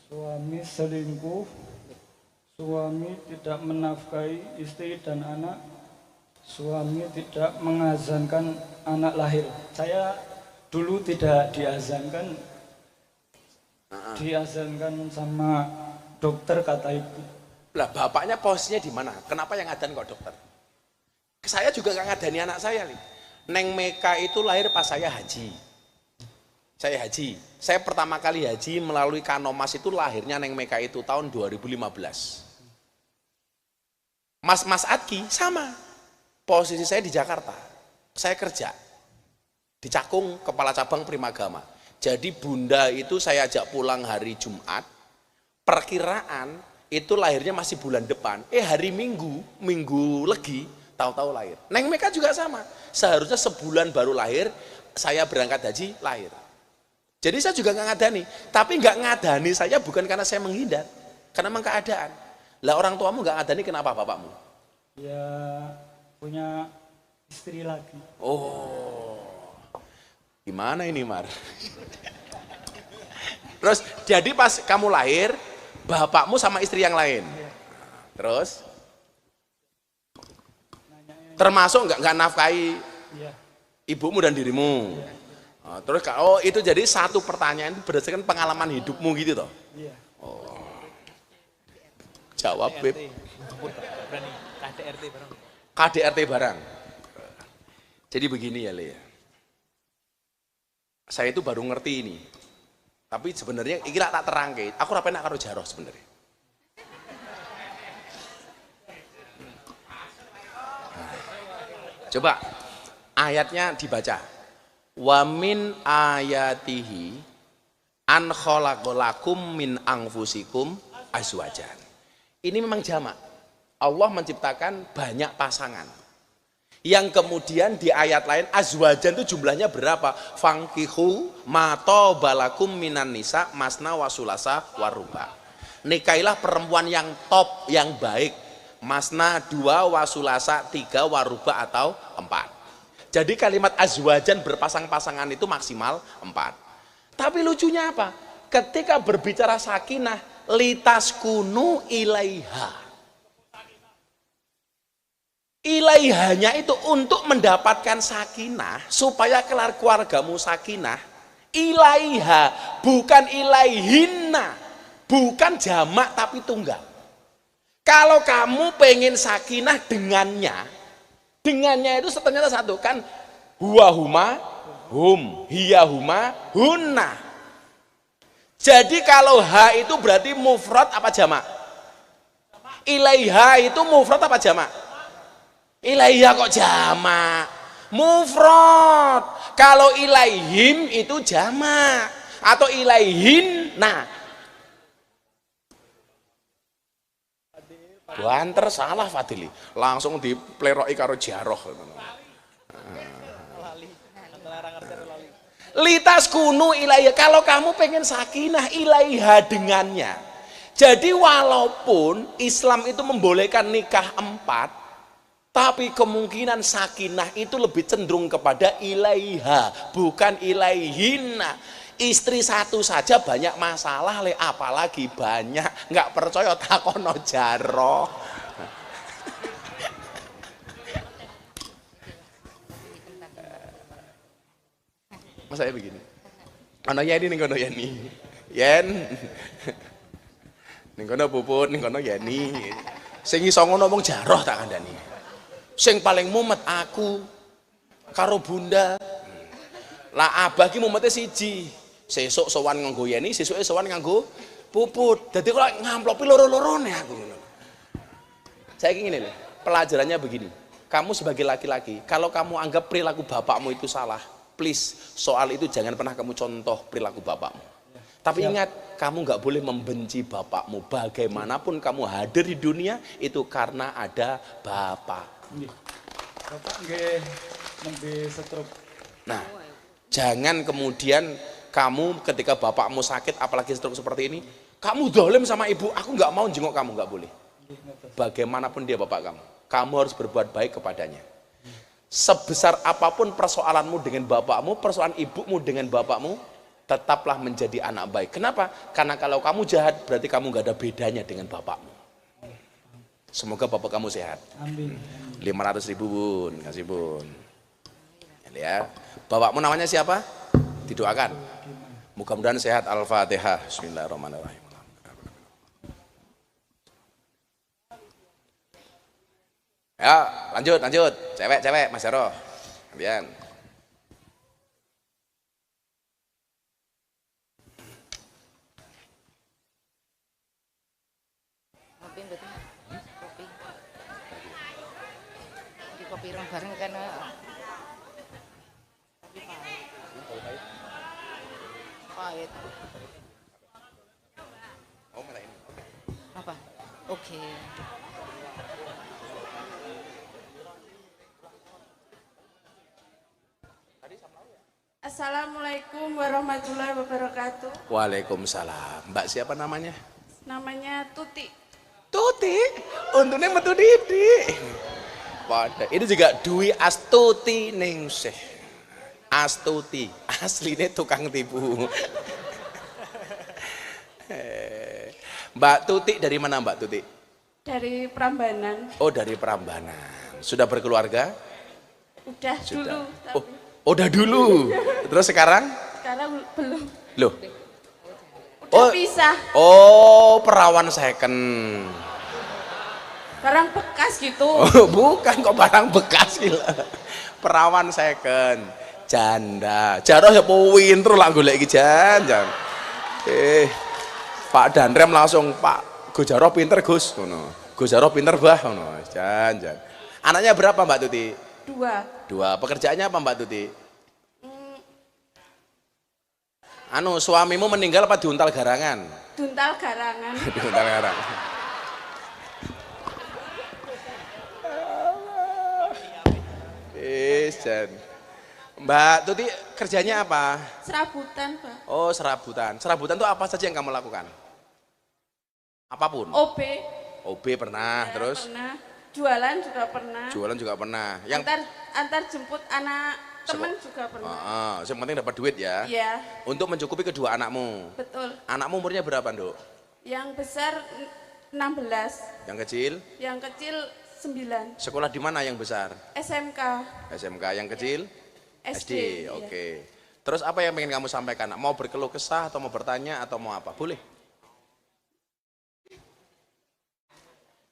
Suami selingkuh. Suami tidak menafkahi istri dan anak. Suami tidak mengazankan anak lahir. Saya dulu tidak diazankan. Diazankan sama dokter, kata ibu. Lah bapaknya posisinya di mana? Kenapa yang ngadan kok dokter? Saya juga nggak ngadani anak saya nih. Neng Meka itu lahir pas saya haji. Saya haji. Saya pertama kali haji melalui Kanomas itu lahirnya Neng Meka itu tahun 2015. Mas Adki sama. Posisi saya di Jakarta. Saya kerja di Cakung, kepala cabang Primagama. Jadi bunda itu saya ajak pulang hari Jumat. Perkiraan itu lahirnya masih bulan depan. Hari Minggu Legi, tahu-tahu lahir. Neng Meka juga sama. Seharusnya sebulan baru lahir, saya berangkat haji, lahir. Jadi saya juga nggak ngadani. Tapi nggak ngadani saya bukan karena saya menghindar. Karena memang keadaan. Lah orang tuamu nggak ngadani, kenapa bapakmu? Ya punya istri lagi. Oh, gimana ini Mar? Terus jadi pas kamu lahir, bapakmu sama istri yang lain. Terus termasuk nggak nafkahi ibumu dan dirimu. Terus oh itu jadi satu pertanyaan itu berdasarkan pengalaman hidupmu gitu toh? Iya. Oh. Jawab Beb. Berani KDRT bareng. KDRT barang. Jadi begini ya Le. Saya itu baru ngerti ini. Tapi sebenarnya iki tak terangke. Aku ora penak karo Jaroh sebenarnya. Coba ayatnya dibaca. Wa min ayatihi an khalaqalakum min anfusikum azwajan. Ini memang jamak. Allah menciptakan banyak pasangan. Yang kemudian di ayat lain azwajan itu jumlahnya berapa? Fangkihu mato balakum minan nisa masna wasulasa waruba. Nikailah perempuan yang top, yang baik. Masna 2, wasulasa 3, waruba atau 4. Jadi kalimat azwajan berpasang-pasangan itu maksimal 4. Tapi lucunya apa? Ketika berbicara sakinah, litaskunu ilaiha. Ilaihanya itu untuk mendapatkan sakinah, supaya keluargamu sakinah. Ilaiha, bukan ilaihinna, bukan jamak tapi tunggal. Kalau kamu pengen sakinah dengannya itu ternyata satu kan, huwa huma hum, hiya huma hunna. Jadi kalau ha itu berarti mufrad apa jamak? Ilaiha itu mufrad apa jamak? Ilaiha kok jamak? Mufrad. Kalau ilaihim itu jamak atau ilaihin. Nah, banter salah Fadili. Langsung dipleroki karo Jaroh. Litas kunu ilaiha. Kalau kamu pengen sakinah, ilaiha dengannya. Jadi walaupun Islam itu membolehkan nikah 4, tapi kemungkinan sakinah itu lebih cenderung kepada ilaiha, bukan ilaihinna. Istri satu saja banyak masalah le, apalagi banyak. Nggak percaya takono Jaroh. Masa saya begini. Ono Yeni ning kono Yeni. Yen. Ning kono Puput, ning kono Yeni. Sing iso ngono mung Jaroh tak kandhani. Sing paling mumet aku karo bunda. Lah abah ki mumete siji. Sesuk sowan nganggo Yeni, sesuke sowan nganggo Puput. Dadi kok ngamplopi loro-lorone aku ngono. Saya ingin ini, pelajarannya begini. Kamu sebagai laki-laki, kalau kamu anggap perilaku bapakmu itu salah, please soal itu jangan pernah kamu contoh perilaku bapakmu. Tapi ingat, kamu nggak boleh membenci bapakmu. Bagaimanapun kamu hadir di dunia itu karena ada bapak. Bapak nggih nembe stroke. Nah, jangan kemudian kamu ketika bapakmu sakit, apalagi stroke seperti ini, kamu dolim sama ibu. Aku nggak mau jenguk kamu, nggak boleh. Bagaimanapun dia bapak kamu harus berbuat baik kepadanya. Sebesar apapun persoalanmu dengan bapakmu, persoalan ibumu dengan bapakmu, tetaplah menjadi anak baik. Kenapa? Karena kalau kamu jahat, berarti kamu nggak ada bedanya dengan bapakmu. Semoga bapak kamu sehat. Amin. 500.000 bun, kasih bun. Ya, bapakmu namanya siapa? Didoakan. Mudah-mudahan sehat. Al-Fatihah. Bismillahirrahmanirrahim. Ya, lanjut. Cewek, Mas Jaro. Kemudian. Kopi betul. Kopi. Di kopi rong bareng kan. Tapi pahit. Pahit. Oh, malah ini. Apa? Oke. Assalamualaikum warahmatullahi wabarakatuh. Waalaikumsalam. Mbak siapa namanya? Namanya Tuti. Tuti. Untungnya metu Didi. Waduh, ini juga Dwi Astuti Ningsih. Astuti, aslinya tukang tipu. Mbak Tuti dari mana Mbak Tuti? Dari Prambanan. Oh, dari Prambanan. Sudah berkeluarga? Udah Sudah. dulu, tapi Udah dulu. Terus sekarang? sekarang belum. Loh. Udah pisah. Oh, perawan second. Barang bekas gitu. Oh, bukan kok barang bekas gila. Perawan second. Janda. Jaro ya pinter lah golek iki jan. Pak Danrem langsung, Pak Gus Jaro pinter Gus ngono. Gus Jaro pinter Bah ngono. Jan. Anaknya berapa Mbak Tuti? 2. Pekerjaannya apa Mbak Tuti? Suamimu meninggal apa diuntal garangan? Duntal garangan. Diuntal garangan. Jan. Mbak Tuti kerjanya apa? Serabutan, Pak. Oh, serabutan. Serabutan itu apa saja yang kamu lakukan? Apapun. OB. OB pernah, Ya, terus pernah. Jualan juga pernah. jualan juga pernah. Yang Antar jemput anak teman juga pernah. yang penting dapat duit ya. Iya, Untuk mencukupi kedua anakmu. betul. Anakmu umurnya berapa, Nduk? Yang besar 16, Yang kecil? yang kecil 9. Sekolah di mana yang besar? SMK. SMK. Yang kecil? SD. Iya. Oke. Terus apa yang ingin kamu sampaikan? Mau berkeluh kesah atau mau bertanya atau mau apa? Boleh.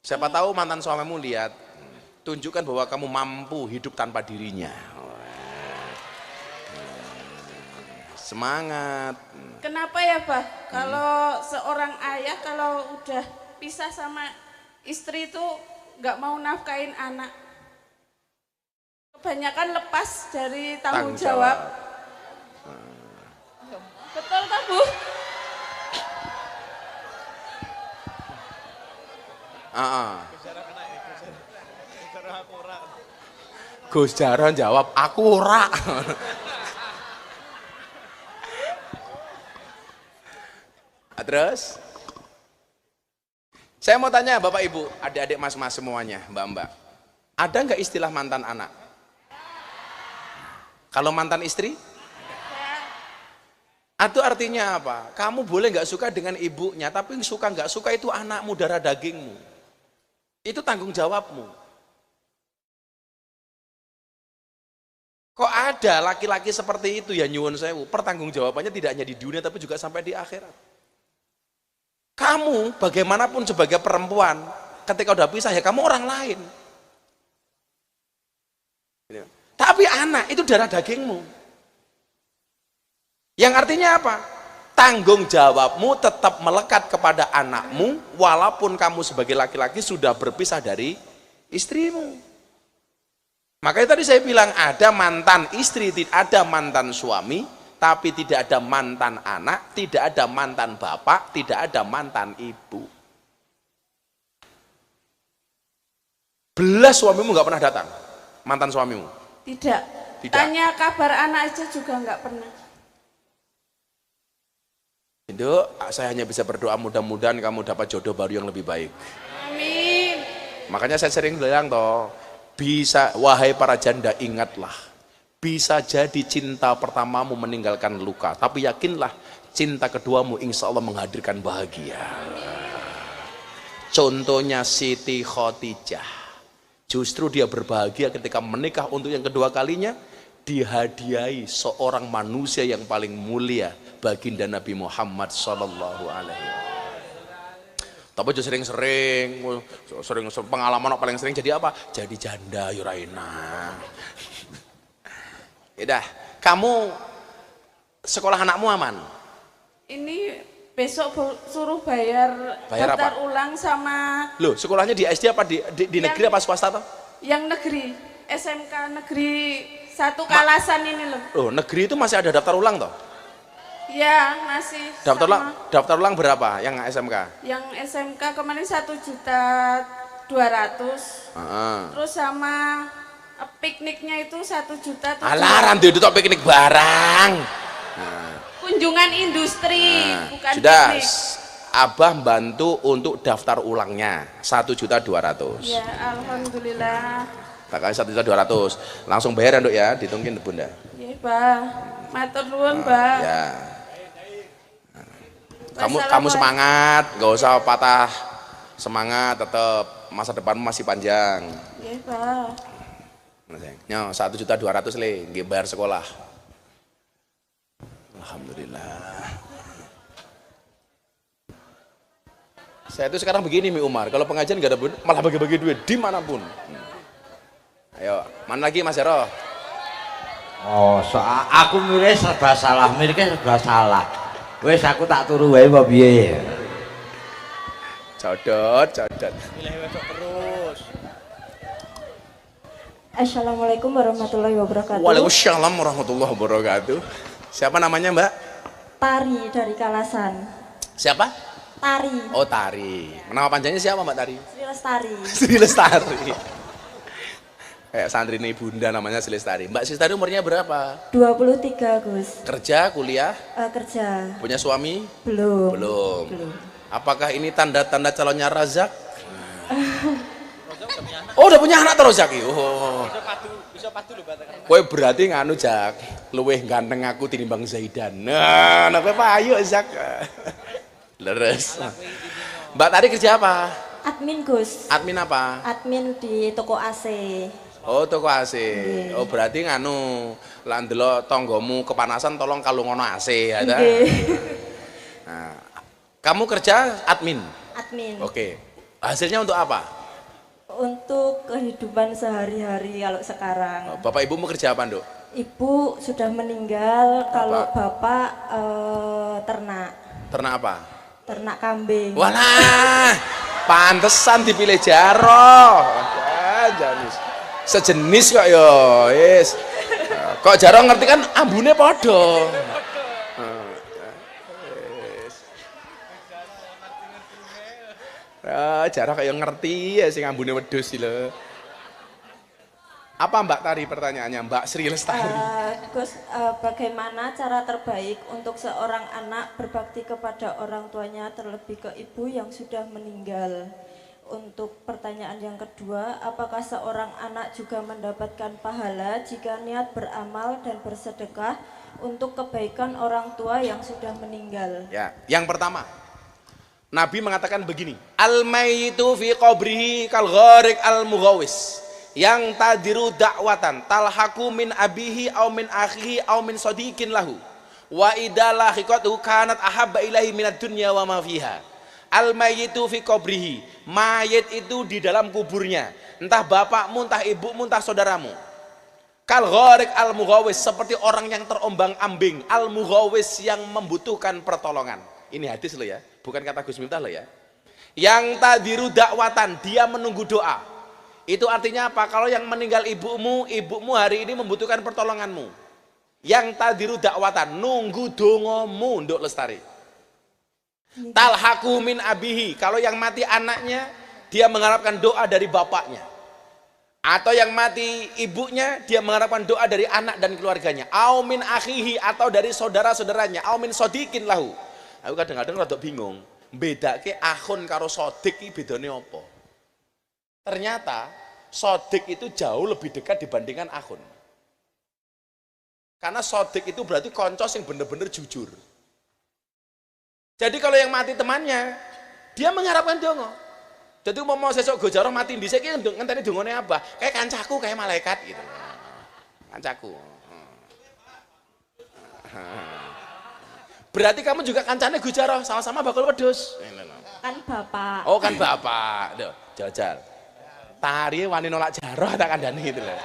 Siapa tahu mantan suamimu lihat, tunjukkan bahwa kamu mampu hidup tanpa dirinya. Semangat. Kenapa ya, Bah? Kalau seorang ayah kalau udah pisah sama istri itu nggak mau nafkain anak. Kebanyakan lepas dari tanggung jawab. Betul kan, Bu? Gus Jaron jawab, aku ora. Terus, saya mau tanya Bapak Ibu, adik-adik mas-mas semuanya, mbak-mbak, ada nggak istilah mantan anak? Kalau mantan istri? Itu artinya apa? Kamu boleh nggak suka dengan ibunya, tapi suka nggak suka itu anakmu, darah dagingmu. Itu tanggung jawabmu. Kok ada laki-laki seperti itu ya nyuwun sewu, pertanggung jawabannya tidak hanya di dunia tapi juga sampai di akhirat. Kamu bagaimanapun sebagai perempuan, ketika udah pisah ya kamu orang lain. Tapi anak itu darah dagingmu. Yang artinya apa? Tanggung jawabmu tetap melekat kepada anakmu walaupun kamu sebagai laki-laki sudah berpisah dari istrimu. Makanya tadi saya bilang ada mantan istri, ada mantan suami, tapi tidak ada mantan anak, tidak ada mantan bapak, tidak ada mantan ibu. Belas suamimu nggak pernah datang, mantan suamimu? Tidak. Tanya kabar anak aja juga nggak pernah. Induk, saya hanya bisa berdoa mudah-mudahan kamu dapat jodoh baru yang lebih baik. Amin. Makanya saya sering bilang toh, bisa, wahai para janda ingatlah, bisa jadi cinta pertamamu meninggalkan luka, tapi yakinlah cinta keduamu insya Allah menghadirkan bahagia. Contohnya Siti Khadijah. Justru dia berbahagia ketika menikah untuk yang kedua kalinya, dihadiahi seorang manusia yang paling mulia, baginda Nabi Muhammad sallallahu alaihi wasallam. Tapi aja sering pengalaman paling sering jadi apa? Jadi janda Yuraina. Yaudah, kamu sekolah anakmu aman? Ini besok suruh bayar apa? daftar ulang sama. Loh, sekolahnya di SD apa di negeri apa swasta toh? Yang negeri, SMK negeri 1 Kalasan ini loh. Loh, negeri itu masih ada daftar ulang toh? Ya, masih. Daftar ulang berapa yang SMK? Yang SMK kemarin 1.200.000. Terus sama pikniknya itu 1.000.000. Alah, randu itu piknik barang. Kunjungan industri, bukan sudah, piknik. Abah bantu untuk daftar ulangnya 1.200.000. Ya, alhamdulillah. Tak kali 1.200.000. Langsung bayar Nduk ya, ditungguin Bunda. Ya, Pak. Matur nuwun, Pak. Ya. Kamu semangat, nggak usah patah semangat, tetap masa depanmu masih panjang. Ya, Pak. Nyo 1.200.000 le, nggih bayar sekolah. Alhamdulillah. Saya itu sekarang begini Mi Umar, kalau pengajian nggak ada malah bagi-bagi duit dimanapun. Ayo, mana lagi Mas Hero? Oh, aku milih serba salah, milihnya serba salah. Wes aku tak turu wae apa piye? Codot. Milih besok terus. Assalamualaikum warahmatullahi wabarakatuh. Waalaikumsalam warahmatullahi wabarakatuh. Siapa namanya Mbak? Tari dari Kalasan. Siapa? Tari. Oh Tari. Nama panjangnya siapa Mbak Tari? Sri Lestari. Sri Lestari. Kayak santri ini Bunda namanya Sri Lestari. Mbak Sri Lestari umurnya berapa? 23 Gus. Kerja, kuliah? Kerja. Punya suami? Belum. Belum. Apakah ini tanda-tanda calonnya Razak? Oh udah punya anak terus Zaki. Oh. Bisa patu lho Pak. Kowe berarti nganu Jak, luweh ganteng aku tinimbang Zaidan. Nah, kowe payu Zak. Leres. Mbak Tari kerja apa? Admin Gus. Admin apa? Admin di toko AC. Oh, toko AC. Oh, berarti nganu lah ndelok tanggamu kepanasan tolong kalungono AC ya ta? Nah, kamu kerja admin? Admin. Oke. Hasilnya untuk apa? Untuk kehidupan sehari-hari kalau sekarang. Bapak ibumu kerja apa, Nduk? Ibu sudah meninggal, kalau bapak ternak. Ternak apa? Ternak kambing. Walah, pantesan dipilih Jaro. Janis. Sejenis kok yo, yes. Kok Jaro ngerti kan ambune podo. Jaro kayak ngerti ya sing ambune wedhus sih lho. Apa Mbak Tari pertanyaannya, Mbak Sri Lestari? Gus, bagaimana cara terbaik untuk seorang anak berbakti kepada orang tuanya, terlebih ke ibu yang sudah meninggal? Untuk pertanyaan yang kedua, apakah seorang anak juga mendapatkan pahala jika niat beramal dan bersedekah untuk kebaikan orang tua yang sudah meninggal? Ya, yang pertama, Nabi mengatakan begini, al-mayyitu fi qabrihi kal gharik al-mughawis, yang tadiru dakwatan talhaku min abihi au min akhihi au min sadiqin lahu wa idala hiqatu kanat ahabba ilahi minad dunya wa ma fiha. Al-mayyitu fi qabrihi, mayit itu di dalam kuburnya, entah bapakmu, entah ibumu, entah saudaramu. Kal gharik al-mughawis, seperti orang yang terombang-ambing, al-mughawis yang membutuhkan pertolongan. Ini hadis lo ya, bukan kata Gus Miftah lo ya. Yang tadiru dakwatan, dia menunggu doa. Itu artinya apa? Kalau yang meninggal ibumu, ibumu hari ini membutuhkan pertolonganmu. Yang tadiru dakwatan, nunggu dongomu, Nduk Lestari. Talhaku min abihi, kalau yang mati anaknya, dia mengharapkan doa dari bapaknya. Atau yang mati ibunya, dia mengharapkan doa dari anak dan keluarganya. Au min akhihi, atau dari saudara-saudaranya. Au min sodikin lahu. Aku kadang-kadang rada bingung, bedake akhun karo sodik iki bedane apa? Ternyata sodik itu jauh lebih dekat dibandingkan akhun. Karena sodik itu berarti konco yang bener-bener jujur. Jadi kalau yang mati temannya, dia mengharapkan dongo. Dadi umpama sesuk go jaroh mati dhisik iki ngenteni dongane Abah, kayak kancaku kayak malaikat gitu. Kancaku. Berarti kamu juga kancane Gus Jaroh, sama-sama bakul wedhus. Kan bapak. Oh kan bapak. Duh, jajal. Tari wani nolak Jaroh tak kandani gitu loh.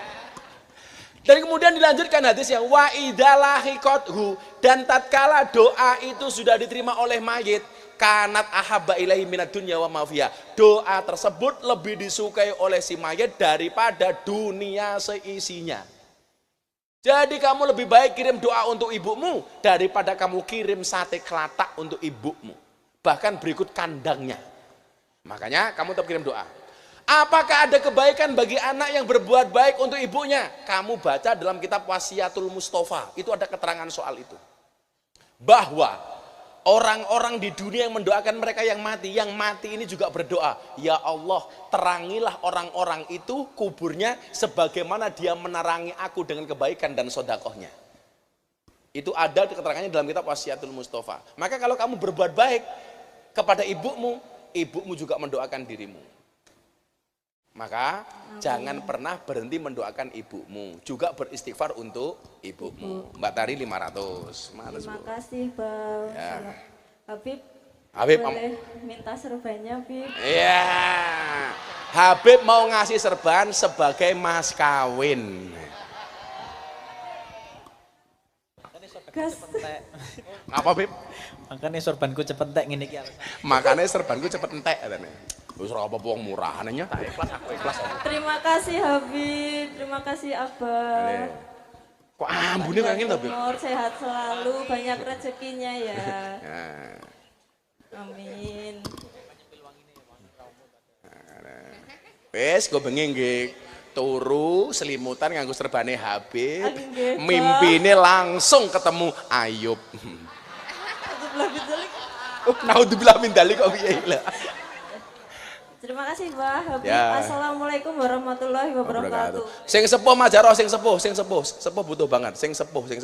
Dan kemudian dilanjutkan hadisnya wa idalahiqathu, dan tatkala doa itu sudah diterima oleh mayit, kanat ahabba ilaihi minad dunya wa ma fiha. Doa tersebut lebih disukai oleh si mayit daripada dunia seisinya. Jadi kamu lebih baik kirim doa untuk ibumu daripada kamu kirim sate kelatak untuk ibumu. Bahkan berikut kandangnya. Makanya kamu tetap kirim doa. Apakah ada kebaikan bagi anak yang berbuat baik untuk ibunya? Kamu baca dalam kitab Wasiatul Mustafa, itu ada keterangan soal itu. Bahwa orang-orang di dunia yang mendoakan mereka yang mati ini juga berdoa, ya Allah, terangilah orang-orang itu kuburnya sebagaimana dia menerangi aku dengan kebaikan dan sodakohnya. Itu ada keterangannya dalam kitab Wasiatul Mustafa. Maka kalau kamu berbuat baik kepada ibumu, ibumu juga mendoakan dirimu. Maka jangan pernah berhenti mendoakan ibumu, juga beristighfar untuk ibumu. Mbak Tari 500. Terima kasih Bang. Ya. Habib boleh minta serbannya Habib? Iya. Habib mau ngasih serban sebagai mas kawin. Gas. Apa Habib? Makanya sorbanku cepet entek ngene iki alasan. Makanya serbanku cepet entek katanya. Wis ora apa wong murahannya tak ikhlas, aku ikhlas. Terima kasih Habib, terima kasih Abah. Kok ambune kok ngene to, Habib? Umur sehat selalu, banyak rezekinya ya. Ya. Amin. Wes, gue bengi nggih turu selimutan nganggo serbane Habib. Nggih, Bang. Mimpine langsung ketemu Ayub. Naudzubillah min dzalik kok piye lah. Terima kasih Mbah Habib. Ya. Assalamualaikum warahmatullahi wabarakatuh. Sing sepuh Mas Jaroh, sing sepuh butuh banget, sing sepuh. Sing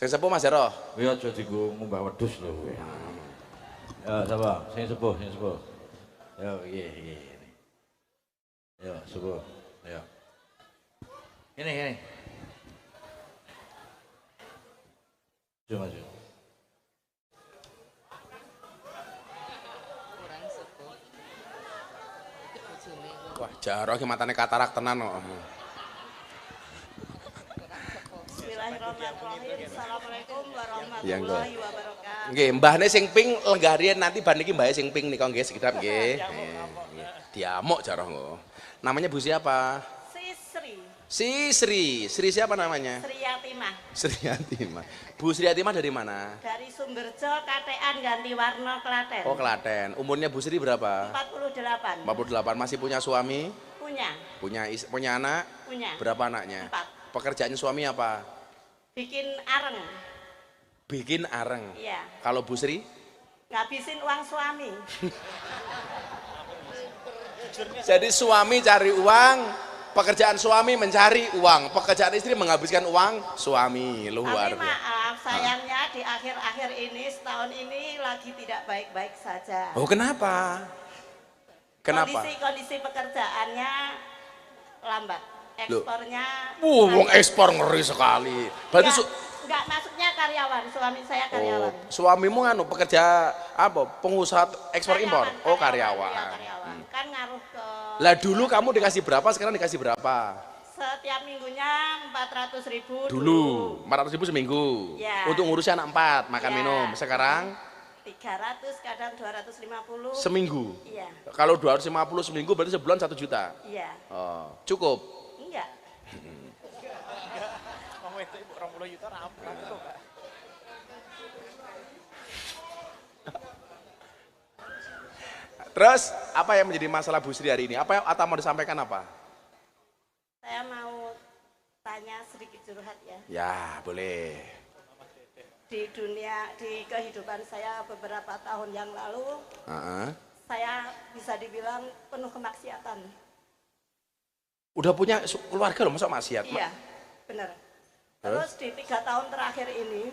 sepuh Mas Jaroh. Kuwi aja dienggo ngumbah wedhus lho kowe. Ya, sapa? Sing sepuh. Yo, iya. Yo, sepuh. Yo. Ini. Maju. Wah, Jaroh ki matane katarak tenan kok. Bismillahirrahmanirrahim. Assalamualaikum Ya, warahmatullahi wabarakatuh. Nggih, mbahne sing ping lenggarian nanti bar niki mbahe sing ping nika nggih sekedap nggih. Diamuk Jaroh kok. Namanya Bu siapa? Sri siapa namanya? Sri Yatimah. Sri Yatimah. Bu Sri Yatimah dari mana? Dari Sumberjo, Katean, Ganti Warna, Klaten. Oh, Klaten. Umurnya Bu Sri berapa? 48. 48. Masih punya suami? Punya. Punya anak? Punya. Berapa anaknya? 4. Pekerjaannya suami apa? Bikin areng. Bikin areng. Iya. Kalau Bu Sri? Ngabisin uang suami. Jadi suami cari uang, pekerjaan suami mencari uang, pekerjaan istri menghabiskan uang suami. Luar Tapi biasa. maaf, sayangnya di akhir-akhir ini, setahun ini lagi tidak baik-baik saja. Oh, kenapa? Kenapa? Kondisi pekerjaannya lambat. Ekspornya. Wong ekspor ngeri sekali. Berarti enggak, maksudnya karyawan, suami saya karyawan. Suamimu anu pekerja apa? Pengusaha ekspor impor. Oh, karyawan. Iya, karyawan. Kan ngaruh ke. Lah dulu kamu dikasih berapa? Sekarang dikasih berapa? Setiap minggunya 400.000 Dulu 400.000 seminggu. Ya. Untuk ngurusin anak 4 makan Ya. minum. Sekarang 300, kadang 250. seminggu. Iya. Kalau 250 seminggu berarti sebulan 1 juta. Iya. Oh, cukup. Enggak. Wong wedok ibu 20 juta ra apa kok, Kak. Terus apa yang menjadi masalah Bu Sri hari ini? Apa yang Ata mau disampaikan apa? Saya mau tanya sedikit curhat ya. Ya, boleh. Di dunia, di kehidupan saya beberapa tahun yang lalu, saya bisa dibilang penuh kemaksiatan. Udah punya keluarga loh, masa maksiat? Iya, benar. Terus di 3 tahun terakhir ini,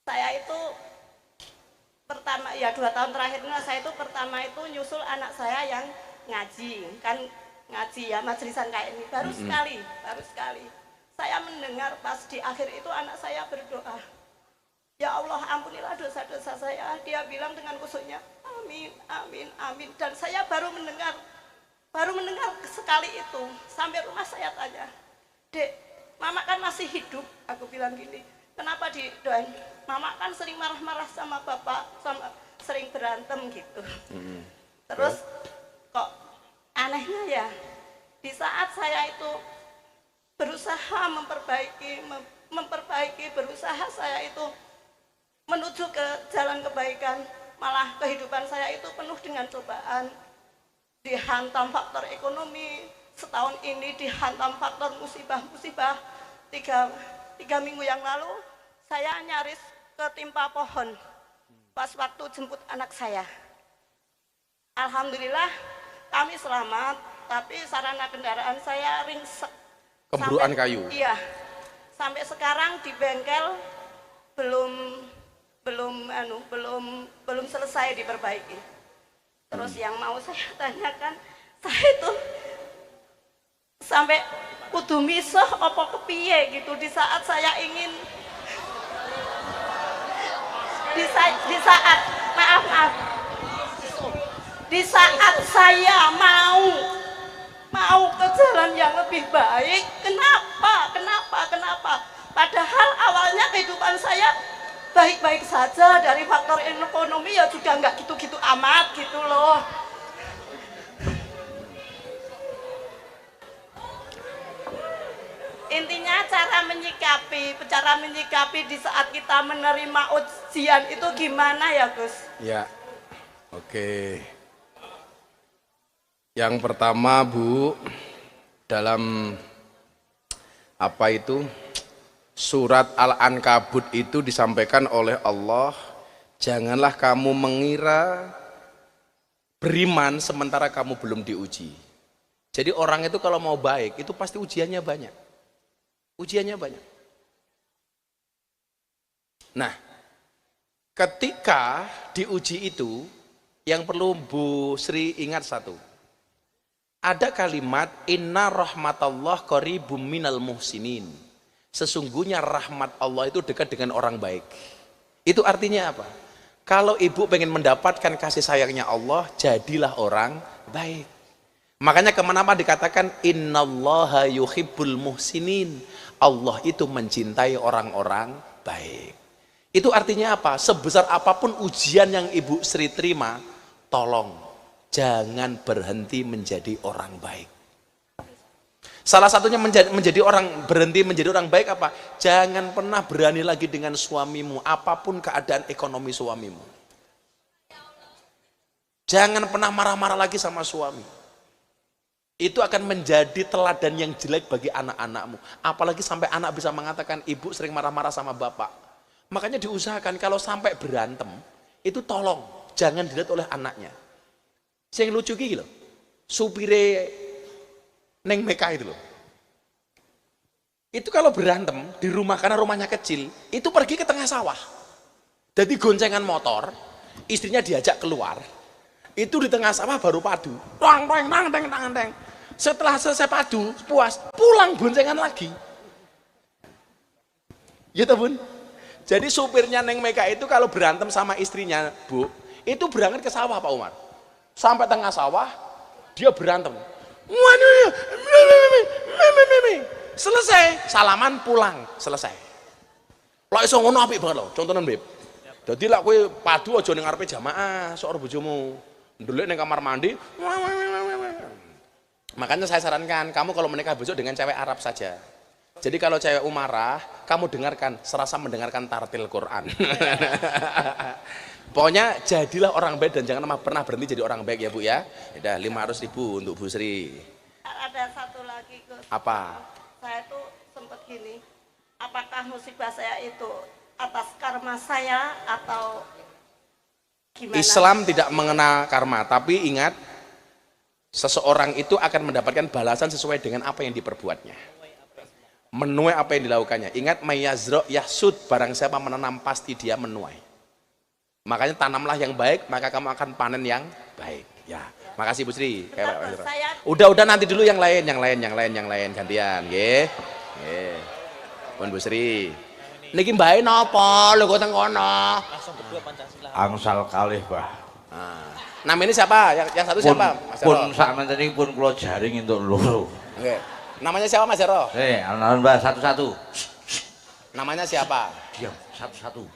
saya itu pertama ya 2 tahun terakhir ini saya itu pertama itu nyusul anak saya yang ngaji kan, ngaji ya majelisan kayak ini baru sekali saya mendengar pas di akhir itu anak saya berdoa, ya Allah ampunilah dosa-dosa saya. Dia bilang dengan khusyuknya amin amin amin, dan saya baru mendengar sekali itu. Sampai rumah saya tanya, Dek, Mama kan masih hidup. Aku bilang gini, kenapa didoain? Mama kan sering marah-marah sama bapak, sering berantem gitu. Terus kok anehnya ya, di saat saya itu berusaha memperbaiki, berusaha saya itu menuju ke jalan kebaikan, malah kehidupan saya itu penuh dengan cobaan, dihantam faktor ekonomi. Setahun ini dihantam faktor musibah-musibah. Tiga minggu yang lalu saya nyaris ketimpa pohon pas waktu jemput anak saya. Alhamdulillah kami selamat, tapi sarana kendaraan saya ringsek. Kebruan kayu. Iya. Sampai sekarang di bengkel belum selesai diperbaiki. Terus yang mau saya tanyakan, saya itu sampai kudu misah apa kepiye gitu di saat saya ingin di saat saya mau ke jalan yang lebih baik, kenapa? Padahal awalnya kehidupan saya baik-baik saja, dari faktor ekonomi ya juga nggak gitu-gitu amat gitu loh. Intinya cara menyikapi di saat kita menerima ujian itu gimana ya Gus? Ya, oke. Yang pertama Bu, dalam apa itu surat Al-Ankabut itu disampaikan oleh Allah, janganlah kamu mengira beriman sementara kamu belum diuji. Jadi orang itu kalau mau baik itu pasti ujiannya banyak. Nah, ketika diuji itu yang perlu Bu Sri ingat satu. Ada kalimat inna rahmatallah qaribum minal muhsinin. Sesungguhnya rahmat Allah itu dekat dengan orang baik. Itu artinya apa? Kalau ibu pengen mendapatkan kasih sayangnya Allah, jadilah orang baik. Makanya kemanapun dikatakan innallaha yuhibbul muhsinin. Allah itu mencintai orang-orang baik. Itu artinya apa? Sebesar apapun ujian yang Ibu Sri terima, tolong jangan berhenti menjadi orang baik. Salah satunya berhenti menjadi orang baik apa? Jangan pernah berani lagi dengan suamimu, apapun keadaan ekonomi suamimu. Jangan pernah marah-marah lagi sama suami. Itu akan menjadi teladan yang jelek bagi anak-anakmu. Apalagi sampai anak bisa mengatakan ibu sering marah-marah sama bapak. Makanya diusahakan kalau sampai berantem, itu tolong jangan dilihat oleh anaknya. Yang lucu gini loh, supire Neng Meka itu loh. Itu kalau berantem di rumah karena rumahnya kecil, itu pergi ke tengah sawah. Jadi goncengan motor, istrinya diajak keluar. Itu di tengah sawah baru padu. Teng. Setelah selesai padu, puas, pulang boncengan lagi. Ya toh Bun? Jadi supirnya Neng Meka itu kalau berantem sama istrinya, Bu, itu berangkat ke sawah Pak Umar. Sampai tengah sawah, dia berantem. Selesai, salaman pulang, selesai. Lah iso ngono apik banget lho, contohnya Beb. Jadi lah kowe padu aja ning ngarepe jamaah, sok bojomu. Ndelik ning kamar mandi. Makanya saya sarankan kamu kalau menikah besok dengan cewek Arab saja. Jadi kalau cewek marah, kamu dengarkan, serasa mendengarkan tartil Quran. Pokoknya jadilah orang baik dan jangan pernah berhenti jadi orang baik ya Bu ya. Udah 500.000 untuk Bu Sri. Ada satu lagi Gus. Apa? Saya tuh sempat gini, apakah musibah saya itu atas karma saya atau gimana? Islam tidak mengenal karma, tapi ingat seseorang itu akan mendapatkan balasan sesuai dengan apa yang diperbuatnya, menuai apa yang dilakukannya. Ingat mayazro yahsud, barang siapa menanam pasti dia menuai. Makanya tanamlah yang baik, maka kamu akan panen yang baik. Ya, makasih Bu Sri. Udah nanti dulu yang lain gantian, nggih. Nggih. Pun Bu Sri. Niki mbae napa lho kok teng kono? Langsung berdua Pancasila. Angsal kalih, Pak. Nah, namanya siapa? Yang satu siapa? Mas Pun Jaro. sakmenten iki pun kula jaring entuk loro. Nggih. Namanya siapa Mas Jaro? Alon Mbah satu-satu. Namanya siapa? Diam, satu-satu.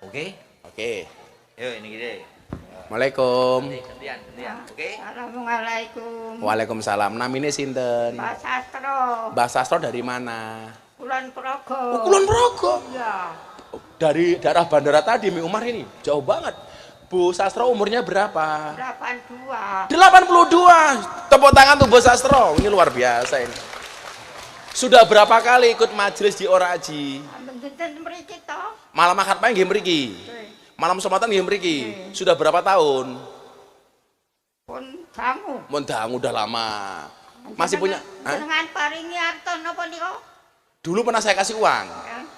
Oke? Oke. Yo ini gede. Assalamualaikum. Gantian. Oke? Assalamualaikum. Waalaikumsalam. Namanya sinten? Pak Sastro. Mbak Sastro dari mana? Kulon Progo. Oh, Kulon Progo. Iya. Dari daerah bandara tadi Mi Umar ini. Jauh banget. Bu Sastro umurnya berapa? 82. 82. Tepuk tangan tuh Bu Sastro. Ini luar biasa ini. Sudah berapa kali ikut majelis di Ora Aji? Mendenten mriki to. Malam akad pagi nggih mriki. Malam Jumatan nggih mriki. Sudah berapa tahun? Pun sangu. Mun dangu udah lama. Masih punya? Hah? Jenengan paringi arto napa nika? Dulu pernah saya kasih uang.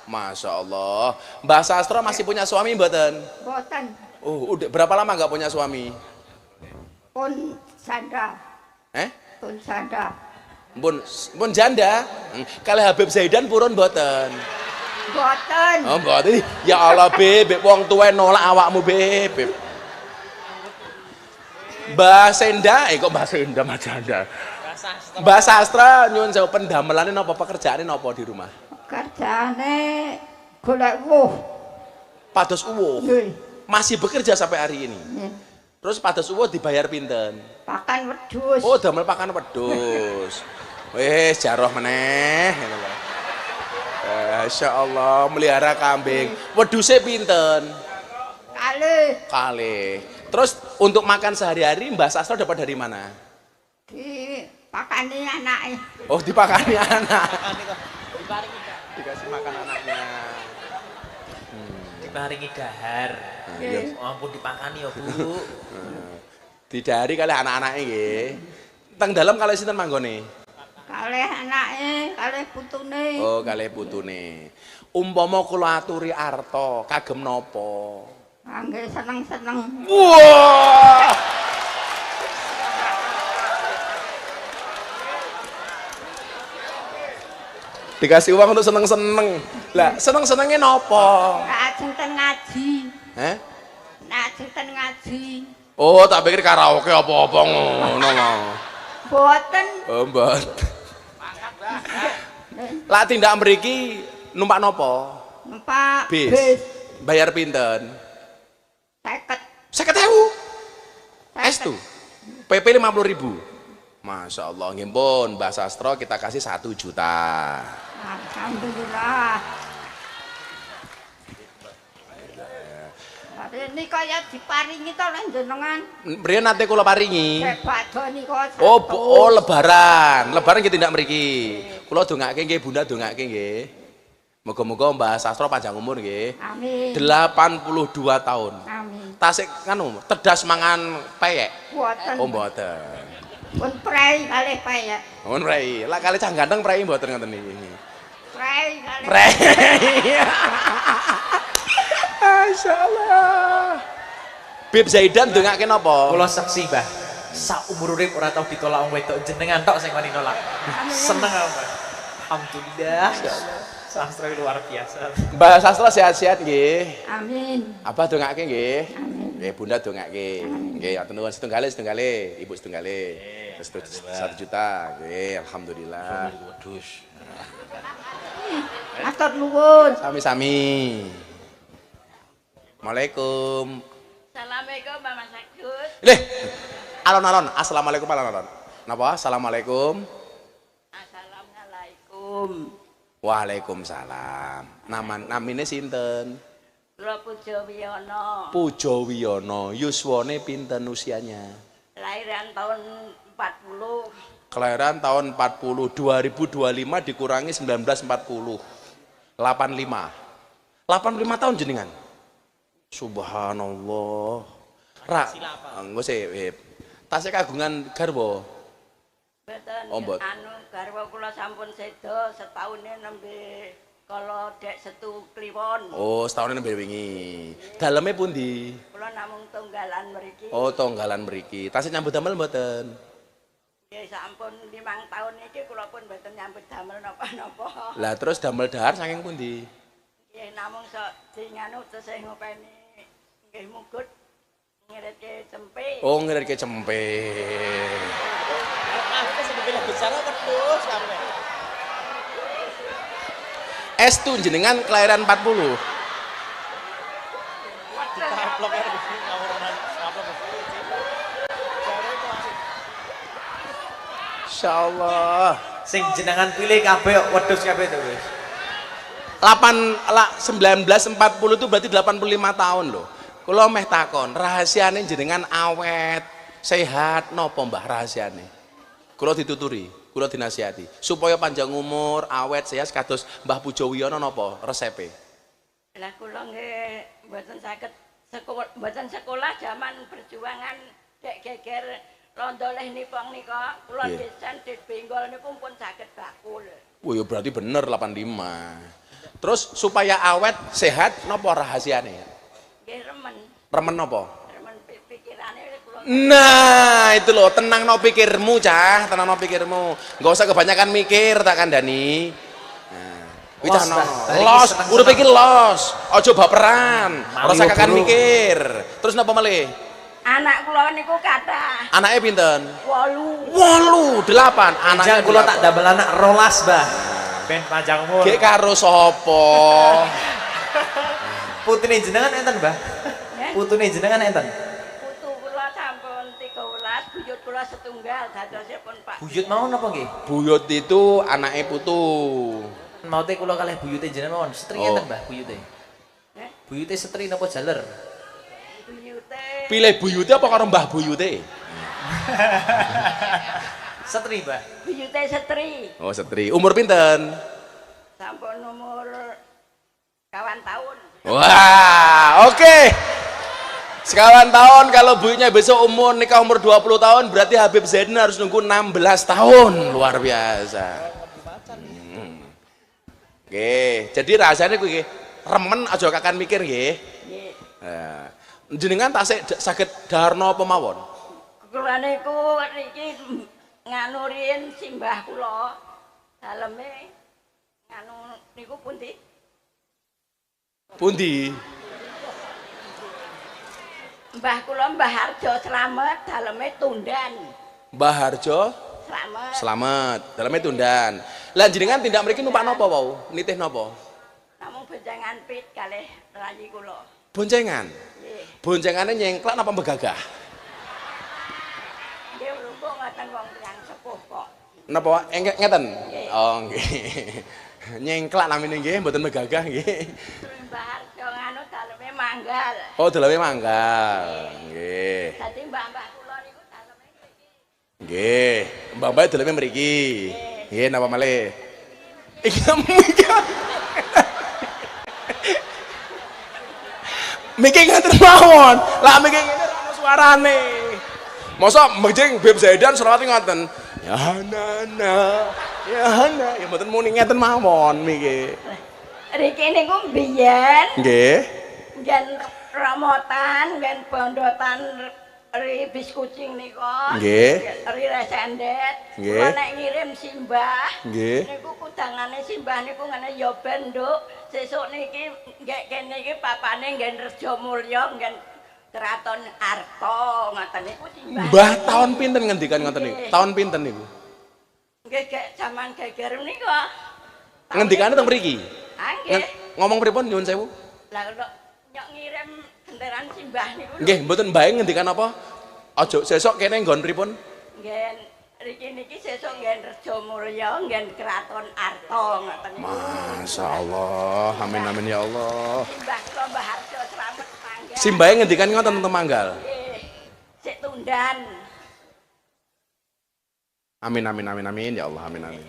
Masya Allah. Mbak Sastro masih punya suami mboten? Boten. Oh, udah berapa lama nggak punya suami? Pun sanda. Pun sanda. Pun janda. Kalau Habib Zaidan purun mboten? Boten. Oh, mboten. Ya Allah, Beb, wong tuwa nolak awakmu, Beb. Mbak Senda, kok Mbak Senda Mas janda? Mbak Sastra nyuwun sewu pendamelane napa pekerjaane napa di rumah? Kerjaane golek wuh. Pados uwuh. Nggih. Masih bekerja sampai hari ini. Terus pados uwuh dibayar pinten? Pakan wedhus. Oh, damel pakan wedhus. Wis jaroh meneh ngono lho. Masyaallah, melihara kambing. Wedhuse pinten? Kalih. Terus untuk makan sehari-hari Mbak Sastra dapat dari mana? Dipakani anake. Oh, dipakani anak. Diparingi Dikasih makan anaknya. diparingi dahar. Iya. Oh, ampun dipakani ya, Bu. Didari kali anak-anake nggih. Teng dalem kalih sinten manggone? Kalih anake, kalih putune. Oh, kalih putune. Umpama kula aturi arta kagem napa? Angge seneng-seneng. Wah! Dikasih uang untuk seneng-seneng. Lah, seneng-senenge napa? Ajeng ten ngaji. Heh? Ten ngaji. Oh, tak pikir karaoke apa-apa ngono lho. Boten. Oh, mbot. Lah tindak mriki numpak napa? Numpak Bis. bis. Bayar pinten? 50. 50.000. Estu. PP 50.000. Masya Allah, nggih pun Mbak Sastro kita kasih 1 juta. Alhamdulillah. Ini kaya diparingi to lan jenengan. Mriyen nate kula paringi. Badhe nika. Oh, lebaran. Lebaran nggih tindak mriki. Kula dongake nggih, Bunda dongake nggih. Moga-moga Mbak Sastro panjang umur nggih. Amin. 82 tahun. Amin. Tasik nganu, tedas mangan peyek. Boten. Oh, mboten. Pun prei kalih payek. Mun prei, lah kali cah ganteng prei mboten ngoten niki. Prei kalih. Prei. Masyaallah. Bib Zaidan ndongake napa? Kula saksi, Mbah. Sak umur urip ora tau ditolak wong wedok, jenengan tok sing wani nolak. Seneng aku, Mbah. Alhamdulillah. Sastra luar biasa. Mbak Sastra sehat-sehat nggih. Amin. Abah dongake nggih. Amin. Nggih, Bunda dongake. Nggih, atur nuwun setunggale, Ibu setunggale. 1 juta. Nggih, alhamdulillah. Wedhus. Matur nuwun. Sami-sami. Assalamualaikum. Assalamualaikum Mama Sagus. Leh. Alon-alon. Assalamualaikum alon-alon. Napa? Assalamualaikum. Assalamualaikum. Waalaikumsalam. Namine sinten? Kula Pujo Wiyono. Pujo Wiyono. Yuswane pinten usianya? Lahiran tahun 40. Kelahiran tahun 40. 2025 dikurangi 1940. 85. 85 tahun jenengan. Subhanallah. Engko sih, tasih kagungan garwa. Mboten. Oh, mboten. Anu garwa kula sampun sedo setahune nembe Kalau dek setu kliwon. Oh, setahun nembe wingi. Daleme pundi? Kula namung tunggalan mriki. Oh, tonggalan mriki. Tasih nyambut damel mboten? Nggih sampun 5 tahun iki kula pun mboten nyambut damel napa-napa. Lah terus damel dahar saking pundi? Nggih namung sok dinganu tesih ngopeni nggih mugut ngiritke cempe. Oh, ngiritke cempe. Aku sebetulnya bicara wedhus sampe. Estu jenengan kelahiran 40. Kaplok ya ngawuran kaplok. Insyaallah. Sing jenengan pilih kabeh wedhus kabeh to, Gus. 1940 itu berarti 85 tahun loh. Kula meh takon, rahasiane jenengan awet, sehat napa Mbah rahasiane? Kula dituturi, kula dinasihati supaya panjang umur, awet, sehat kados Mbah Pujo Wiono napa resepe? Lah kula nggih mboten saged mboten sekolah zaman perjuangan dek geger londo leh nipong nika kula desain dit benggol niku pun saged bakul. Oh ya berarti bener 85. Terus supaya awet, sehat napa rahasiane? Nggih remen. Remen napa? Remen pikirane kula. Nah, itu loh, tenang no pikirmu, Cah, tenang no pikirmu. Enggak usah kebanyakan mikir tak kandhani. Nah, kuwi cah no. Los, udah pikir los. Aja baperan. Ora usah kakan mikir. Terus napa malih? Anak kula niku kathah. Anake pinten? 8. 8, 8. Anake kula tak damel anak 12, Mbah. Ben panjang umur. Gek karo sapa? Putune jenengan enten, Mbah? Putune jenengan enten? Putu kula sampun 13, buyut kula setunggal dadosipun Pak. Buyut mau napa nggih? Buyut itu anake putu. Maute kula kalih buyute jenengan mawon. Setri enten, Mbah, buyute? Buyute setri napa jaler? Buyute. Pilih buyute apa karo Mbah buyute? Setri, Mbah. Buyute setri. Oh, setri. Umur pinten? Sampun umur kawan tahun. Wah, oke. Sekawan tahun, kalau buyutnya besok nikah umur 20 tahun, berarti Habib Zaidin harus nunggu 16 tahun. Luar biasa. Oke, jadi rasanya gue remen aja kakan mikir nggih. Nggih. Nah, jenengan tasik saged dharna apa mawon? Kula niku niki nganu riyin simbah kula. Daleme nganu niku pundi? Pundi? Mbah kula Mbah Harjo Slamet daleme Tundan. Mbah Harjo Slamet. Slamet, daleme Tundan. Lah jenengan tindak mriki numpak napa wau? Nitih napa? Namung benjangan pit kalih rayi kula. Boncengan. Nggih. Boncengane nyengklak napa begagah? Nggih rumpuk ngoten wong tiyang sepuh kok. Napa ngeten? Nggih. Oh nggih. Nyengklak namine nggih, mboten megagah nggih. Mbah Harjo nganu daleme manggal. Oh, daleme manggal. Nggih. Dadi mbah-mbah kula niku daleme mriki. Nggih. Mbak-mbak daleme mriki. Nggih, napa malih? Iki mikir. Mikir ngaten mawon. Lah mikir ngene ora ono suarane. Masa mejeng Beb Zaidan selawat ngoten. Ya nana, ya nana, ya mboten muni ngeten mawon mikir. Riki niku biyen Nggih. ngen ramotan, ngen bondotan ri bis kucing nika. Nggih. Ri resendet. Nggih. Kula nek ngirim simbah. Nggih. Niku kudangane simbah niku ngene ya ben, Nduk. Sesuk niki nggih kene iki papane nggen Rejo Mulya, nggen Keraton Arta ngoten niku simbah. Mbah tahun pinten ngendikan ngoten niku? Tahun pinten niku? Nggih gek jaman geger nika. Ngendikane teng mriki. Ah nggih. Ngomong pripun nyuwun sewu? Lah kok nyok ngirim genteran simbah niku. Nggih, mboten bae ngendikan apa? Aja sesuk kene nggon pripun? Nggih, riki niki sesuk nggen Rejo Mulya, nggen Keraton Arta ngoten niku. Masyaallah. Amin amin ya Allah. Simbah kula Mbah Harjo Slamet mangga. Simbahe ngendikan ngoten teng Manggal. Nggih. Sik Tundan. Amin amin amin amin ya Allah, amin amin.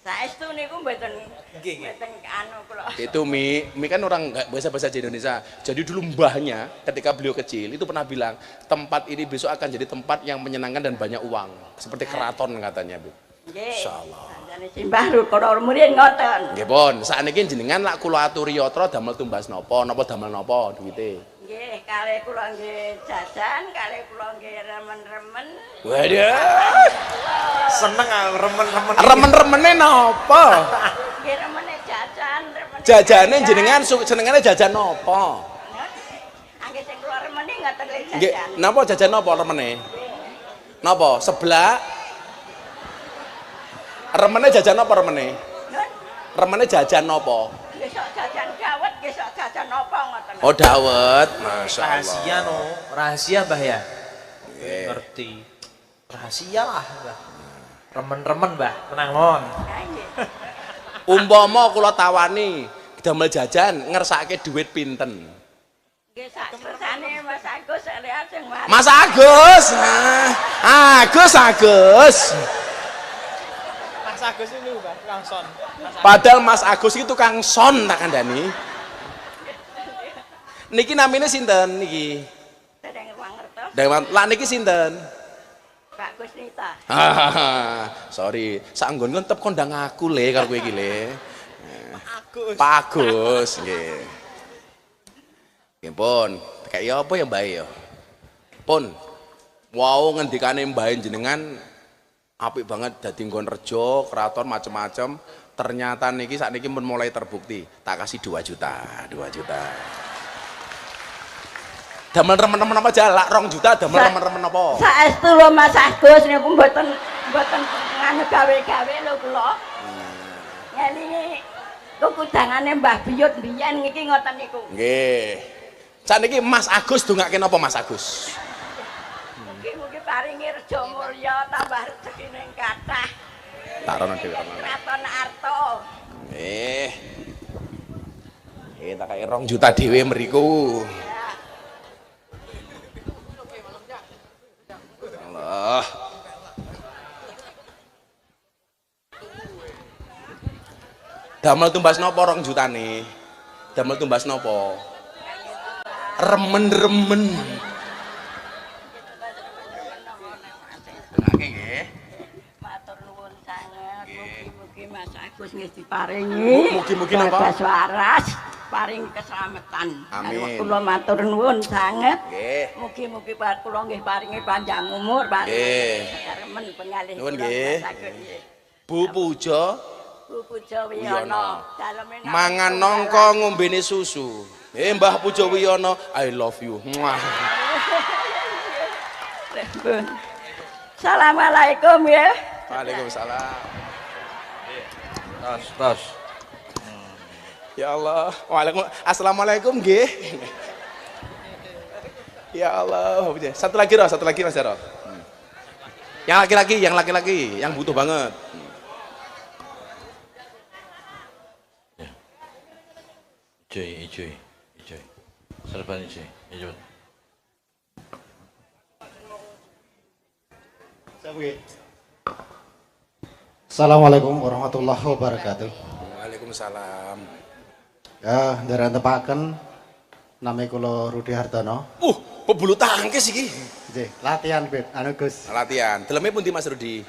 Saestu niku mboten Nggih, nggih. mboten anu kula. Itu Mi kan orang nggak bahasa di Indonesia. Jadi dulu mbahnya ketika beliau kecil itu pernah bilang tempat ini besok akan jadi tempat yang menyenangkan dan banyak uang seperti keraton katanya Bu. Nggih. Insyaallah. Jane simbah kula murid ngoten. Nggih pun, sakniki jenengan lak kula aturi yatra damel tumbas napa damel napa duwite? Nggih, kalih kula nggih jajan, kalih kula nggih remen-remen. Waduh. Seneng aku remen-remen. Remen-remene napa? Nggih remene jajan, remen. Jajane jenengan senengane jajan napa? Angge sing kula remeni ngoten le Nggih, jajan. napa jajan napa remene? Napa? Seblak? Remene jajan napa remene? Remene jajan napa? Nggih sok jajan dawet, nggih sok jajan napa ngoten. Oh, dawet. Masya Allah. Rahasia no, rahasia Mbah ya. Nggih. Ngerti. Rahasia lah Mbah. Remen-remen Mbah, tenang mon. Ha nggih. Umpama kula tawani damel jajan ngersake dhuwit pinten? Nggih sak kersane Mas Agus lihat sing mari. Mas Agus. Agus. Mas Agus itu Mbah, langsung. Padahal Mas Agus itu tukang son tak kandhani. Niki namine sinten niki? Sedeng wangertos Lah niki sinten? Pak Gusnita. Sorry, saanggon tep kondang aku le karo kowe iki le. Pak Agus, nggih. Nggih pun, kaya apa ya Mbah ya? Pun. Wow ngendikane Mbah jenengan apik banget dadi nggon rejo, keraton macem-macem. Ternyata niki sakniki pun mulai terbukti. Tak kasih 2 juta, 2 juta. Damel remen-remen apa jalak 2 juta damel remen-remen apa? Saestu lho Mas Agus niku mboten nganu gawe-gawe lho kula. Ngelingi kekudangane Mbah Biyut mbiyen niki ngoten niku. Nggih. Sakniki Mas Agus dongake napa Mas Agus? Mugi-mugi paringi rejo mulya tambah rezekine kathah. Tak rono dhewe rono. Kraton Arto. Tak kaya 2 juta dhewe mriku. Allah. Damel tumbas napa 2 jutane? Damel tumbas napa? Remen-remen. Oke nggih. Matur nuwun sanget. Mugi-mugi Mas Agus nggih diparingi. Mugi-mugi napa? Bagas waras, paring keselamatan. Amin. Kula matur nuwun sanget. Nggih. Mugi-mugi kula nggih paringi panjang umur, Pak. Nggih. Remen pengalih Nuwun kula nggih. Mas Agus nggih. Bu Pujo Bu Pujo Wiyono. Daleme mangan nongko ngombene susu. Mbah Pujo Wiyono, I love you. Muah. Assalamualaikum ya. Waalaikumsalam. Tas. Ya Allah. Assalamualaikum nggih. Ya Allah. Satu lagi Mas Jaro. Yang laki-laki, yang butuh banget. Ijoy. Serban ijoy. Assalamualaikum warahmatullahi wabarakatuh. Waalaikumsalam. Ya, nderek tepaken nami kula Rudi Hartono. Pebulu tangkis iki. Nggih, latihan Bet, Gus. Latihan. Deleme pundi Mas Rudi?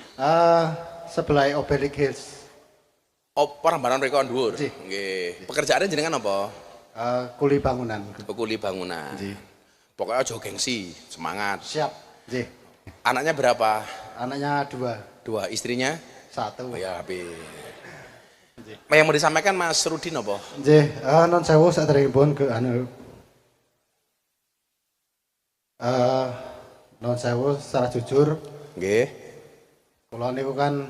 Sebelah Obelisk Hills. Oh, perambanan mereka dhuwur. Nggih. Nggih. Pekerjaane jenengan apa? Kuli bangunan. Kuli bangunan. Nggih. Pokoknya aja gengsi, semangat. Siap. Nggih. Anaknya berapa? Anaknya 2. 2, istrinya? 1. Oh ya, habis. Yang mau disampaikan Mas Rudi apa? Nggih, non sewu saderengipun ke non sewu secara jujur. Nggih. Kula niku kan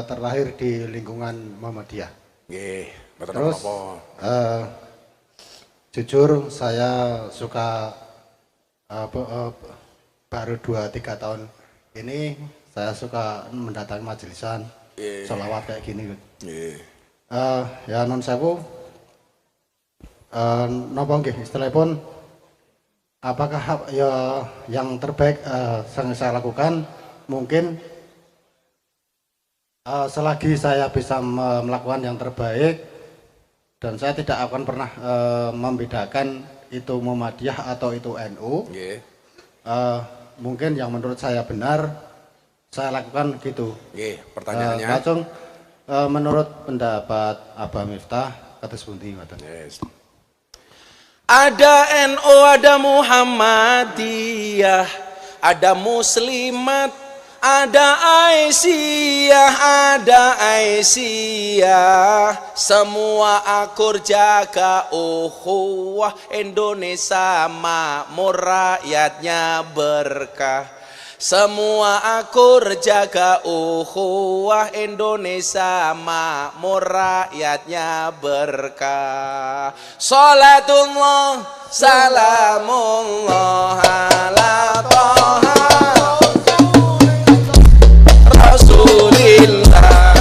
terlahir di lingkungan Muhammadiyah. Nggih, mboten Terus apa-apa. Jujur saya suka baru 2-3 tahun ini saya suka mendatangi majelisan sholawat kayak gini. Ya non sewu napa nggih istilahipun apakah ya yang terbaik yang saya lakukan mungkin selagi saya bisa melakukan yang terbaik dan saya tidak akan pernah membedakan itu Muhammadiyah atau itu NU. Mungkin yang menurut saya benar saya lakukan gitu. Pertanyaannya. Langsung menurut pendapat Abah Miftah kados pundi ngoten? Yes. Ada NU, ada Muhammadiyah, ada Muslimat, ada Aisyah, semua akur jaga ukhuwah, Indonesia makmur rakyatnya berkah. Semua akur jaga ukhuwah, Indonesia makmur rakyatnya berkah. Salatullah salamullah ala Toha Rasulillah.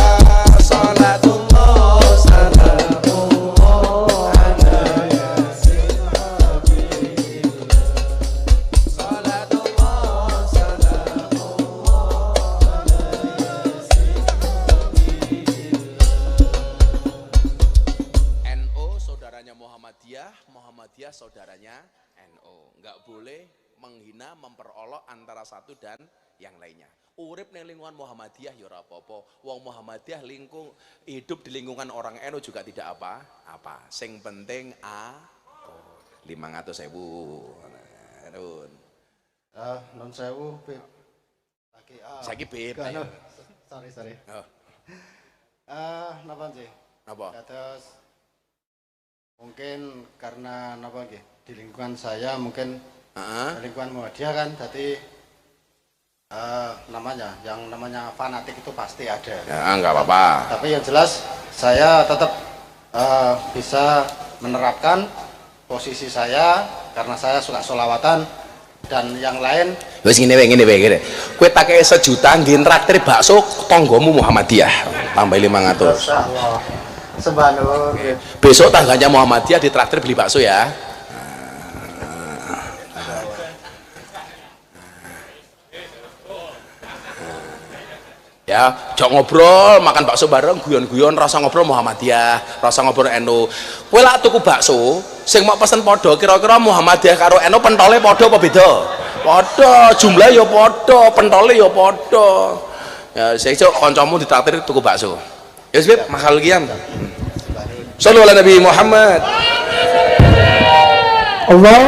Salatullah salamullah ala Yasin Habibillah. Salatullah salamullah ala Yasin Habibillah. NU saudaranya Muhammadiyah, Muhammadiyah saudaranya NU. Enggak boleh menghina, memperolok antara satu dan yang lainnya. Urip ning lingkungan Muhammadiyah ya ora apa-apa. Wong Muhammadiyah hidup di lingkungan orang NU juga tidak apa-apa. Sing penting 500.000. Nun. Non sewu Bib. Saiki Bib. Sorry. Oh. Napa nggih? Apa? Terus mungkin karena napa nggih? Di lingkungan saya mungkin lingkungan Muhammadiyah kan jadi yang namanya fanatik itu pasti ada. Ya, enggak apa-apa. Tapi yang jelas saya tetap bisa menerapkan posisi saya karena saya suka sholawatan dan yang lain. Wis ngene wae. Kowe tak kei 1 juta nggih traktir bakso tanggamu Muhammadiyah. Tambah 500. Insyaallah. Sembah Nur. Besok tangganya Muhammadiyah ditraktir beli bakso ya. Ya, jok ngobrol, makan bakso bareng, guyon-guyon, rasa ngobrol Muhammadiyah, rasa ngobrol NU. Kowe lak tuku bakso, sing mau pesen podo, kira-kira Muhammadiyah karo NU pentole podo apa beda? Podo, jumlah ya podo, pentole ya podo. Ya, sesuk kancamu ditraktir tuku bakso. Ya wis, mahal kiam. Sallallahu alaihi Nabi Muhammad. Allah